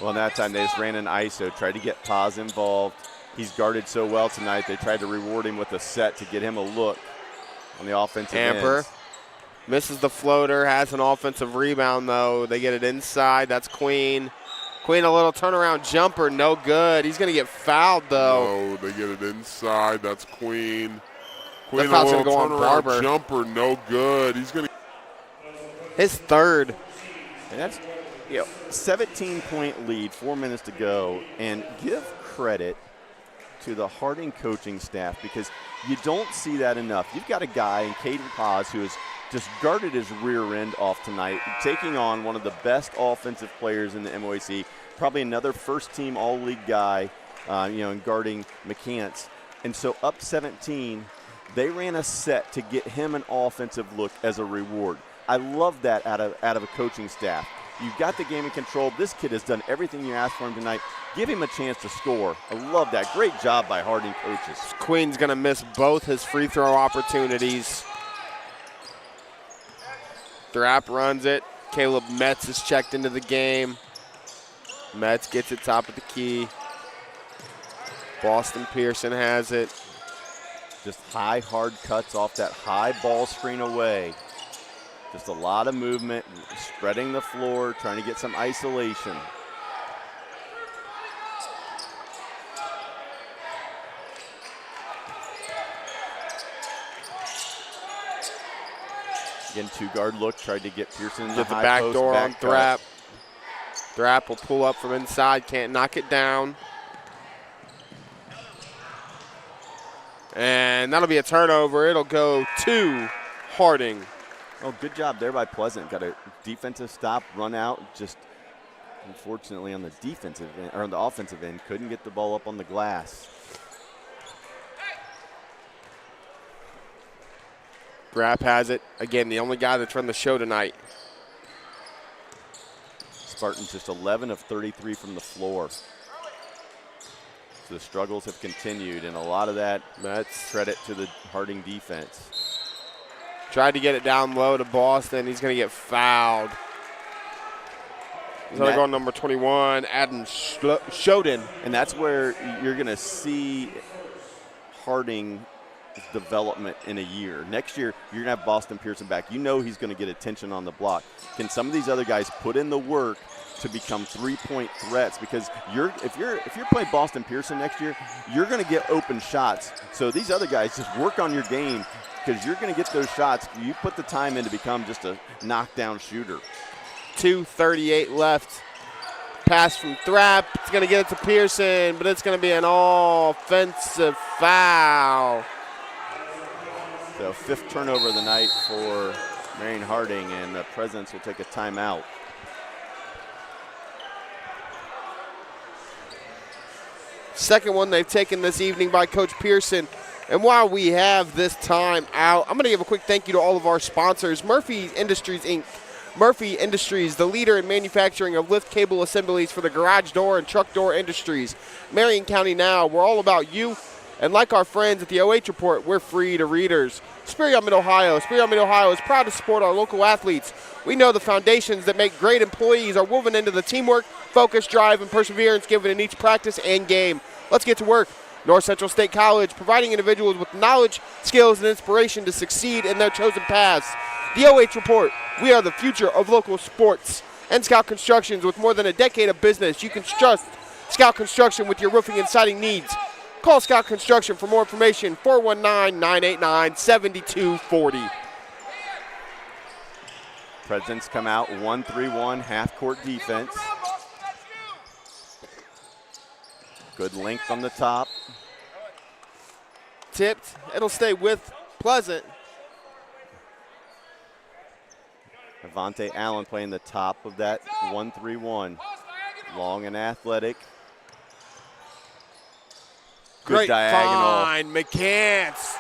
Well, that time they just ran an ISO, tried to get Paz involved. He's guarded so well tonight, they tried to reward him with a set to get him a look on the offensive Hamper ends. misses the floater, has an offensive rebound, though. They get it inside. That's Queen. Queen, a little turnaround jumper, no good. He's going to get fouled, though. No, they get it inside. That's Queen. That Queen, a foul's little gonna go on turnaround Barber. jumper, no good. He's going to. His third. And that's 17-point lead, 4 minutes to go. And give credit to the Harding coaching staff because you don't see that enough. You've got a guy in Caden Paz who has just guarded his rear end off tonight, taking on one of the best offensive players in the MOAC, probably another first-team all-league guy, and guarding McCants. And so up 17, they ran a set to get him an offensive look as a reward. I love that out of a coaching staff. You've got the game in control. This kid has done everything you asked for him tonight. Give him a chance to score. I love that. Great job by Harding coaches. Queen's going to miss both his free throw opportunities. Thrapp runs it. Caleb Metz is checked into the game. Metz gets it top of the key. Boston Pearson has it. Just high, hard cuts off that high ball screen away. Just a lot of movement, spreading the floor, trying to get some isolation. Again, two-guard look, tried to get Pearson in the high back post, door back on cut. Thrapp. Thrapp will pull up from inside, can't knock it down. And that'll be a turnover. It'll go to Harding. Oh, good job there by Pleasant. Got a defensive stop, run out. Just unfortunately on the defensive end, or on the offensive end, couldn't get the ball up on the glass. Grapp has it. Again, the only guy that's run the show tonight. Spartans just 11 of 33 from the floor. So the struggles have continued, and a lot of that's credit to the Harding defense. Tried to get it down low to Boston. He's going to get fouled. He's going to go number 21, Adam Shoden. And that's where you're going to see Harding development in a year. Next year, you're going to have Boston Pearson back. You know he's going to get attention on the block. Can some of these other guys put in the work to become three-point threats? Because if you're playing Boston Pearson next year, you're going to get open shots. So these other guys, just work on your game, because you're going to get those shots. You put the time in to become just a knockdown shooter. 2:38 left. Pass from Thrapp. It's going to get it to Pearson, but it's going to be an offensive foul. So 5th turnover of the night for Marion Harding, and the Presidents will take a timeout. Second one they've taken this evening by Coach Pearson. And while we have this time out, I'm going to give a quick thank you to all of our sponsors. Murphy Industries, Inc. Murphy Industries, the leader in manufacturing of lift cable assemblies for the garage door and truck door industries. Marion County Now, we're all about you. And like our friends at the OH Report, we're free to readers. Spherion Mid-Ohio. Spherion Mid-Ohio is proud to support our local athletes. We know the foundations that make great employees are woven into the teamwork, focus, drive, and perseverance given in each practice and game. Let's get to work. North Central State College, providing individuals with knowledge, skills, and inspiration to succeed in their chosen paths. The OH Report, we are the future of local sports. And Scout Constructions, with more than a decade of business, you can trust Scout Construction with your roofing and siding needs. Call Scout Construction for more information, 419-989-7240. Presidents come out 1-3-1 half-court defense. Good length on the top. Tipped. It'll stay with Pleasant. Avante Allen playing the top of that 1-3-1. Long and athletic. Good Great diagonal. find, McCants.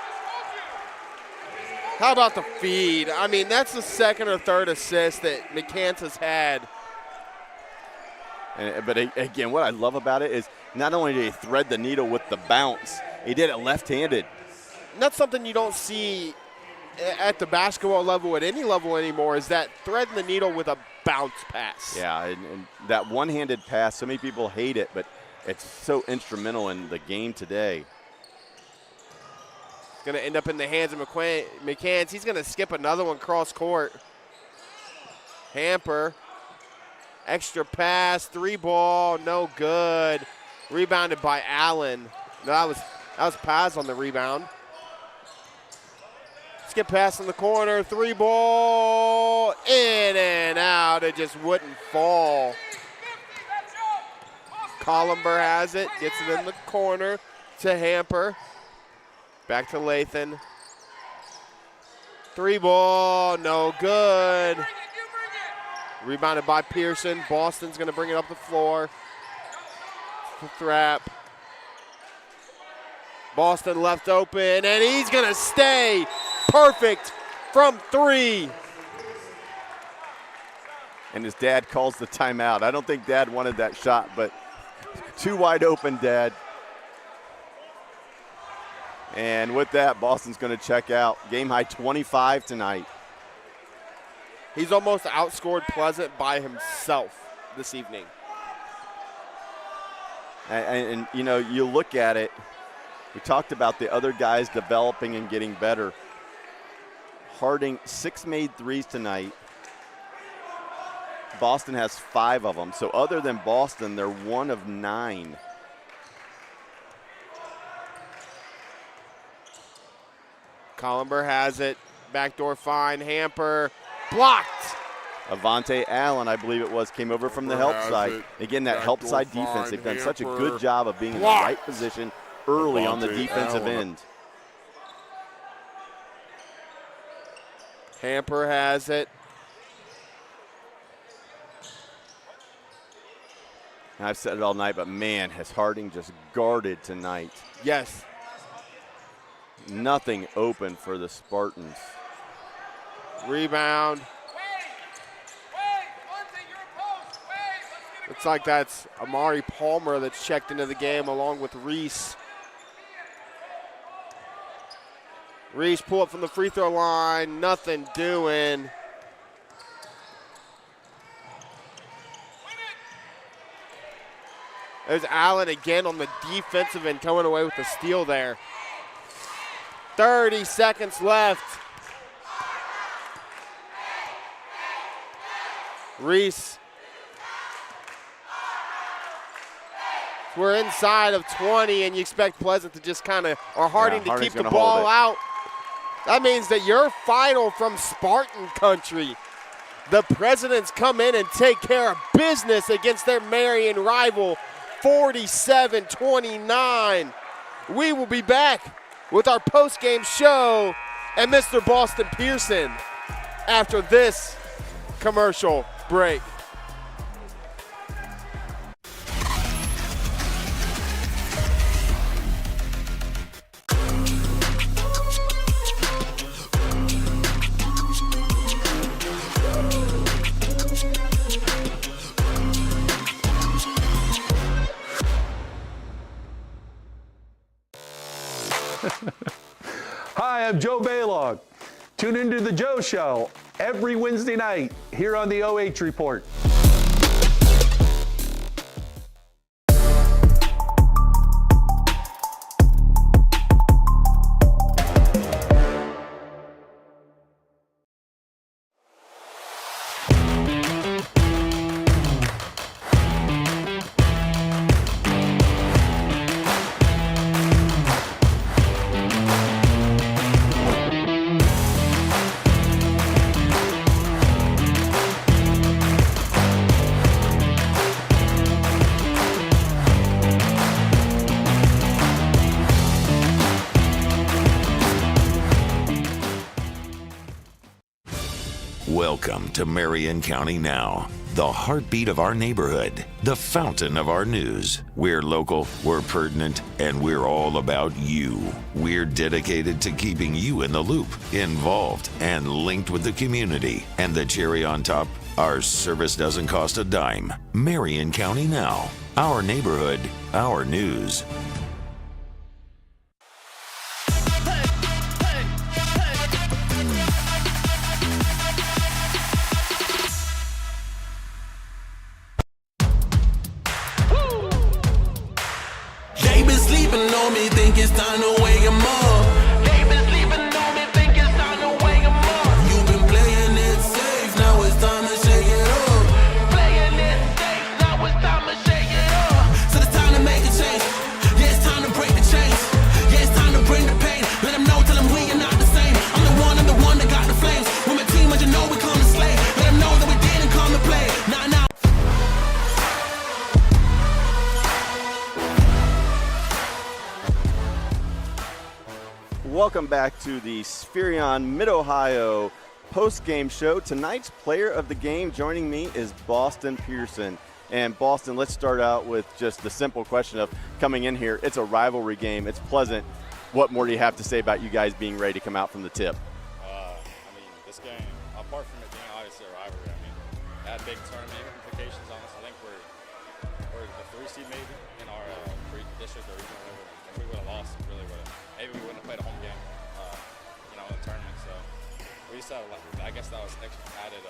How about the feed? I mean, that's the second or third assist that McCants has had. But again, what I love about it is not only did he thread the needle with the bounce, he did it left-handed. And that's something you don't see at the basketball level, at any level anymore, is that threading the needle with a bounce pass. Yeah, and that one-handed pass, so many people hate it, but it's so instrumental in the game today. It's going to end up in the hands of McCants. He's going to skip another one cross court. Hamper. Extra pass, 3-ball, no good. Rebounded by Allen. No, that was Paz on the rebound. Skip pass in the corner, 3-ball, in and out. It just wouldn't fall. Columber has it, gets it in the corner to Hamper. Back to Lathan. 3-ball, no good. Rebounded by Pearson. Boston's going to bring it up the floor. Thrapp. Boston left open, and he's going to stay perfect from 3. And his dad calls the timeout. I don't think Dad wanted that shot, but too wide open, Dad. And with that, Boston's going to check out. Game high 25 tonight. He's almost outscored Pleasant by himself this evening. And you know, you look at it, we talked about the other guys developing and getting better. Harding, 6 made threes tonight. Boston has 5 of them. So other than Boston, they're 1 of 9. Columber has it. Backdoor fine. Hamper. Blocked. Avante Allen, I believe it was, came over from the help side. Again, that help side defense, they've done such a good job of being in the right position early on the defensive end. Hamper has it. And I've said it all night, but man, has Harding just guarded tonight. Yes. Nothing open for the Spartans. Rebound. Looks like that's Amari Palmer that's checked into the game along with Reese. Reese pull up from the free throw line, nothing doing. There's Allen again on the defensive end, coming away with the steal there. 30 seconds left. Reese. We're inside of 20, and you expect Pleasant to just kind of, or Harding to keep the ball out. That means that you're final from Spartan country. The Presidents come in and take care of business against their Marion rival, 47-29. We will be back with our post-game show and Mr. Boston Pearson after this commercial break. Hi, I'm Joe Baylog. Tune into the Joe Show every Wednesday night here on the OH Report. Welcome to Marion County Now, the heartbeat of our neighborhood, the fountain of our news. We're local, we're pertinent, and we're all about you. We're dedicated to keeping you in the loop, involved, and linked with the community. And the cherry on top, our service doesn't cost a dime. Marion County Now, our neighborhood, our news. Think it's time to wake 'em up. They been sleeping on me, think it's time to wake 'em up. You've been playing it safe, now it's time to shake it up. Playing it safe, now it's time to shake it up. So it's time to make a change. Yeah, it's time to break the chains. Yeah, it's time to bring the pain. Let them know, tell them we are not the same. I'm the one that got the flames. With my team, as you know, we come to slay. Let them know that we didn't come to play. Nah, nah. Welcome back to the Spherion Mid-Ohio post-game show. Tonight's player of the game joining me is Boston Pearson. And Boston, let's start out with just the simple question of coming in here. It's a rivalry game. It's Pleasant. What more do you have to say about you guys being ready to come out from the tip? This game, apart from it being obviously a rivalry, it had big tournament implications on us. I think we're the 3 seed maybe in our district or regional level. If we would have lost, really would have. Maybe we wouldn't have played a home game, in the tournament. So we just had, I guess that was added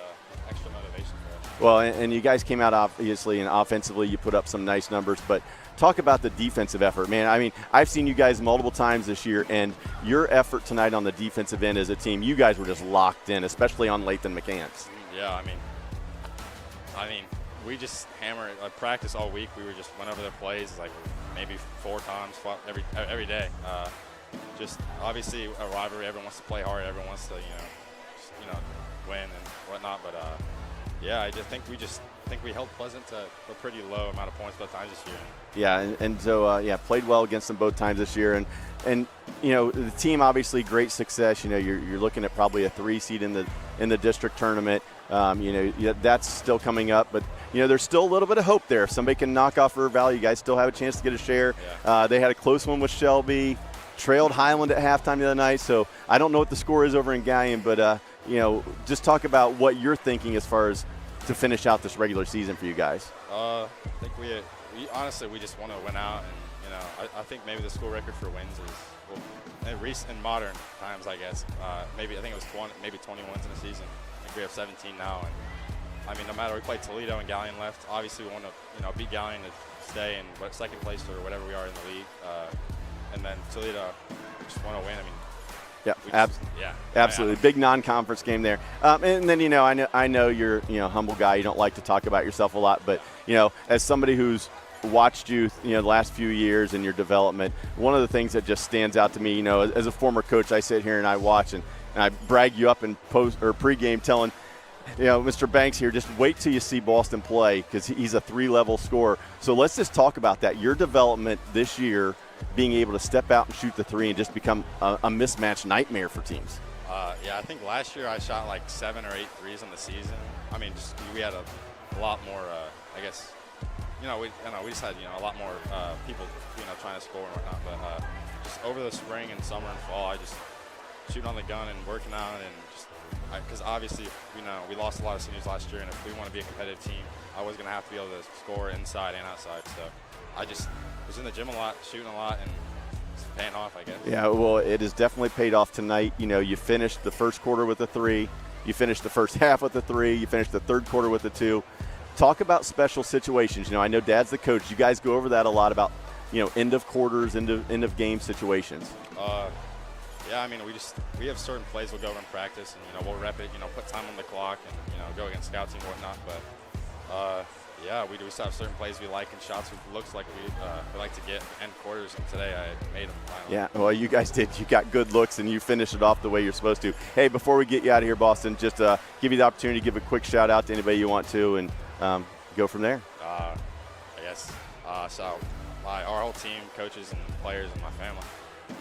extra motivation for us. Well, and you guys came out obviously, and offensively you put up some nice numbers, but talk about the defensive effort, man. I've seen you guys multiple times this year, and your effort tonight on the defensive end as a team, you guys were just locked in, especially on Lathan McCants. Yeah, we just hammered practice all week. We just went over the plays like maybe 4 times every day. Just obviously a rivalry. Everyone wants to play hard. Everyone wants to win and whatnot. But yeah, I just think we held Pleasant to a pretty low amount of points both times this year. Yeah, and so played well against them both times this year, and the team obviously great success. You're looking at probably a 3 seed in the district tournament. That's still coming up, but there's still a little bit of hope there. If somebody can knock off River Valley, you guys still have a chance to get a share. Yeah. They had a close one with Shelby, trailed Highland at halftime the other night, so I don't know what the score is over in Gallion, but just talk about what you're thinking as far as to finish out this regular season for you guys. I think we honestly just want to win out, and I think maybe the school record for wins is in modern times, I guess. I think it was 20 wins in a season. I think we have 17 now, and I mean, no matter we play Toledo and Galleon left, obviously we want to beat Galleon to stay in second place or whatever we are in the league, and then Toledo just want to win. I mean. Yeah, absolutely. Big non-conference game there. And then, I know you're, a humble guy. You don't like to talk about yourself a lot. But, as somebody who's watched you, the last few years in your development, one of the things that just stands out to me, as a former coach, I sit here and I watch and I brag you up in post or pregame telling, Mr. Banks here, just wait till you see Boston play because he's a 3-level scorer. So let's just talk about that. Your development this year, being able to step out and shoot the three and just become a mismatch nightmare for teams. I think last year I shot like 7 or 8 threes in the season. I mean, we had a lot more, I guess, we just had, a lot more people, trying to score and whatnot. But just over the spring and summer and fall, I just shooting on the gun and working out and just, because obviously, we lost a lot of seniors last year, and if we want to be a competitive team, I was going to have to be able to score inside and outside. So I just was in the gym a lot, shooting a lot, and it's paying off, I guess. Yeah, well, it has definitely paid off tonight. You finished the first quarter with a 3. You finished the first half with a 3. You finished the third quarter with a 2. Talk about special situations. I know Dad's the coach. You guys go over that a lot about, end of quarters, end of game situations. Yeah, I mean, we have certain plays we'll go in practice, and, we'll rep it, put time on the clock and, go against scouts and whatnot. But, yeah, we still have certain plays we like and shots we looks like we like to get end quarters, and today I made them finally. Yeah, well, you guys did. You got good looks, and you finished it off the way you're supposed to. Hey, before we get you out of here, Boston, just give you the opportunity to give a quick shout-out to anybody you want to and go from there. I guess. So our whole team, coaches and players and my family.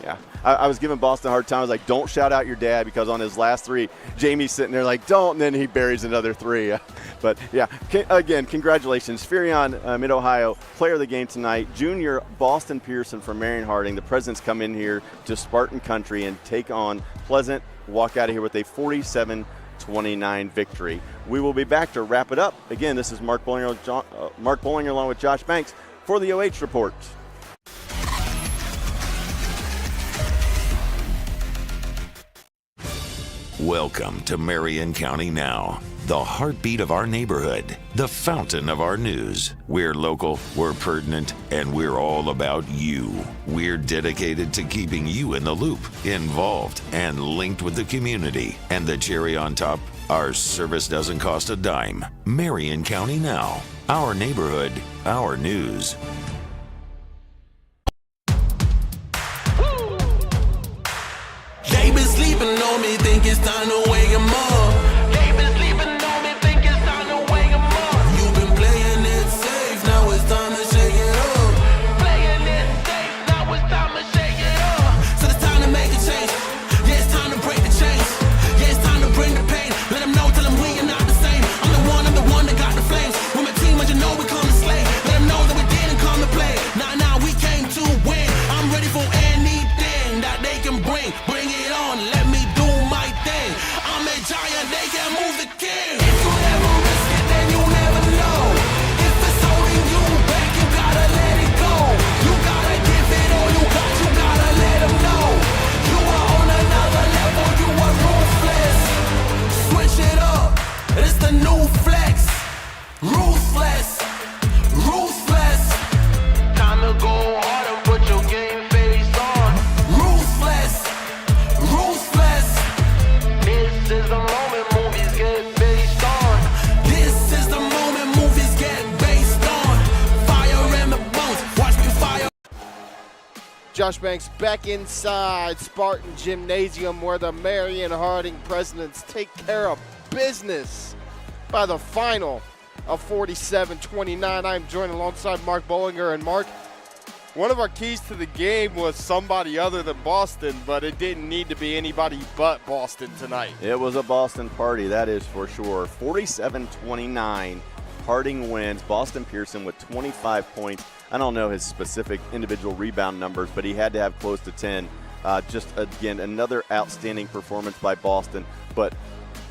Yeah, I was giving Boston a hard time. I was like, don't shout out your dad, because on his last 3, Jamie's sitting there like, don't, and then he buries another 3. But, yeah, again, congratulations. Spherion Mid-Ohio, player of the game tonight. Junior Boston Pearson from Marion Harding. The Presidents come in here to Spartan country and take on Pleasant, walk out of here with a 47-29 victory. We will be back to wrap it up. Again, this is Mark Bollinger along with Josh Banks for the OH Report. Welcome to Marion County Now, the heartbeat of our neighborhood, the fountain of our news. We're local, we're pertinent, and we're all about you. We're dedicated to keeping you in the loop, involved, and linked with the community. And the cherry on top, our service doesn't cost a dime. Marion County Now, our neighborhood, our news. They been sleeping on me, think it's time to wake 'em up. They been sleeping on me, think it's time to wake 'em up. You've been playing it safe, now it's time to shake it up. Playing it safe, now it's time to shake it up. So it's time to make a change. Yeah, it's time to break the chains. Yeah, it's time to bring the pain. Let them know, tell them we are not the same. I'm the one that got the flames. With my team, as you know, we come to slay. Let them know that we didn't come to play. Nah, we came to win. I'm ready for anything that they can bring. Bring it on, let me do my thing. I'm a giant, they can move the king. If you never risk it, then you never know. If it's holding you back, you gotta let it go. You gotta give it all you got, you gotta let them know. You are on another level, you are ruthless. Switch it up, it's the new flex. Ruthless, ruthless. Time to go hard and put your game face on. Ruthless, ruthless. This is the moment movies get based on. This is the moment movies get based on. Fire in the bones, watch me fire. Josh Banks back inside Spartan Gymnasium, where the Marion Harding Presidents take care of business by the final of 47-29. I'm joined alongside Mark Bollinger. And Mark, one of our keys to the game was somebody other than Boston, but it didn't need to be anybody but Boston tonight. It was a Boston party, that is for sure. 47-29, Harding wins. Boston Pearson with 25 points. I don't know his specific individual rebound numbers, but he had to have close to 10. Just, again, another outstanding performance by Boston, but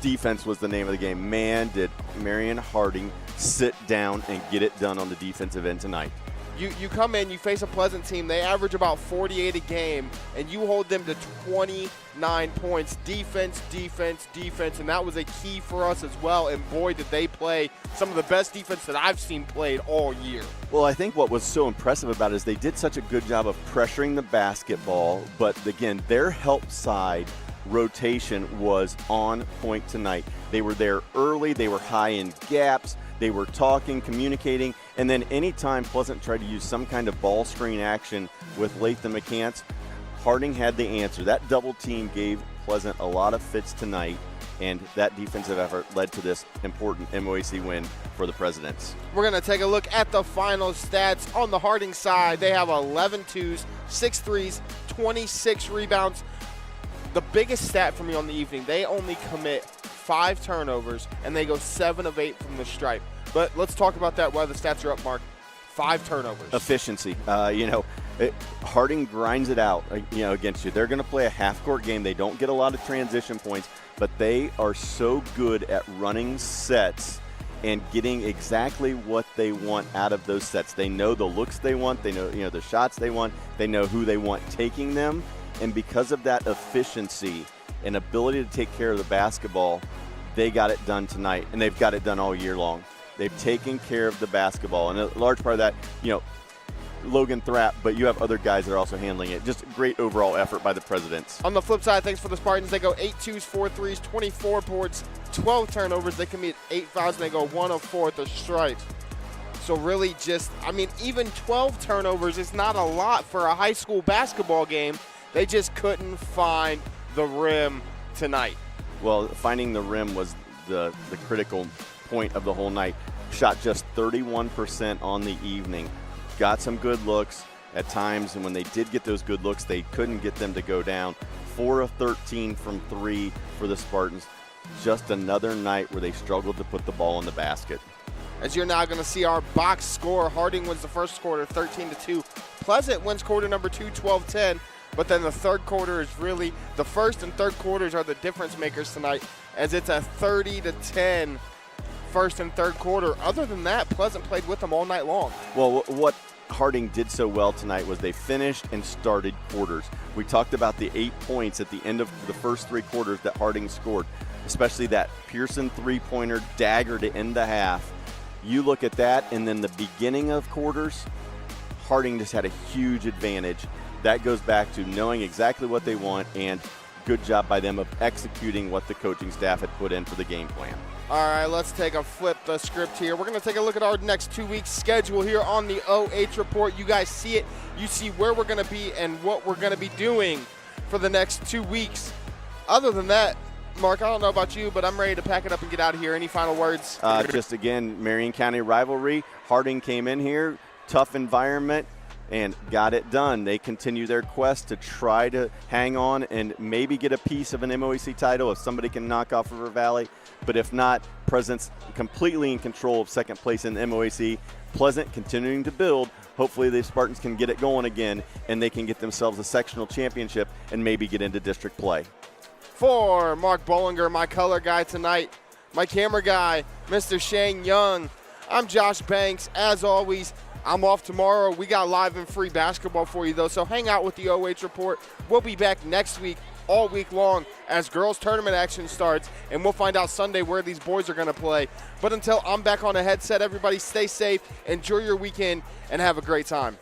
defense was the name of the game. Man, did Marion Harding sit down and get it done on the defensive end tonight. You come in, you face a Pleasant team. They average about 48 a game, and you hold them to 29 points. Defense, defense, defense, and that was a key for us as well. And boy, did they play some of the best defense that I've seen played all year. Well, I think what was so impressive about it is they did such a good job of pressuring the basketball, but again, their help side rotation was on point tonight. They were there early, they were high in gaps, they were talking, communicating, and then anytime Pleasant tried to use some kind of ball screen action with Lathan McCants, Harding had the answer. That double team gave Pleasant a lot of fits tonight, and that defensive effort led to this important MOAC win for the Presidents. We're going to take a look at the final stats. On the Harding side, they have 11 twos, 6 threes, 26 rebounds. The biggest stat for me on the evening, they only commit 5 turnovers, and they go 7 of 8 from the stripe. But let's talk about that while the stats are up, Mark. 5 turnovers. Efficiency. Harding grinds it out, against you. They're going to play a half-court game. They don't get a lot of transition points, but they are so good at running sets and getting exactly what they want out of those sets. They know the looks they want. They know, the shots they want. They know who they want taking them. And because of that efficiency and ability to take care of the basketball, they got it done tonight, and they've got it done all year long. They've taken care of the basketball, and a large part of that, Logan Thrapp, but you have other guys that are also handling it. Just a great overall effort by the Presidents. On the flip side, thanks for the Spartans. They go 8 twos, 4 threes, 24 boards, 12 turnovers. They commit 8 fouls, and they go 1 of 4 at the stripe. So really even 12 turnovers is not a lot for a high school basketball game. They just couldn't find the rim tonight. Well, finding the rim was the critical point of the whole night. Shot just 31% on the evening. Got some good looks at times, and when they did get those good looks, they couldn't get them to go down. 4 of 13 from 3 for the Spartans. Just another night where they struggled to put the ball in the basket. As you're now going to see our box score, Harding wins the first quarter 13-2. Pleasant wins quarter number 2, 12-10. But then the third quarter is really, the first and third quarters are the difference makers tonight, as it's a 30-10 first and third quarter. Other than that, Pleasant played with them all night long. Well, what Harding did so well tonight was they finished and started quarters. We talked about the 8 points at the end of the first 3 quarters that Harding scored, especially that Pearson three-pointer dagger to end the half. You look at that, and then the beginning of quarters, Harding just had a huge advantage. That goes back to knowing exactly what they want, and good job by them of executing what the coaching staff had put in for the game plan. All right, let's take a flip the script here. We're going to take a look at our next 2 weeks schedule here on the OH Report. You guys see it. You see where we're going to be and what we're going to be doing for the next 2 weeks. Other than that, Mark, I don't know about you, but I'm ready to pack it up and get out of here. Any final words? Just, again, Marion County rivalry. Harding came in here, tough environment, and got it done. They continue their quest to try to hang on and maybe get a piece of an MOAC title if somebody can knock off River Valley. But if not, Pleasant's completely in control of second place in the MOAC. Pleasant continuing to build. Hopefully the Spartans can get it going again, and they can get themselves a sectional championship and maybe get into district play. For Mark Bollinger, my color guy tonight, my camera guy, Mr. Shane Young, I'm Josh Banks. As always, I'm off tomorrow. We got live and free basketball for you, though, so hang out with the OH Report. We'll be back next week, all week long, as girls tournament action starts, and we'll find out Sunday where these boys are going to play. But until I'm back on a headset, everybody stay safe, enjoy your weekend, and have a great time.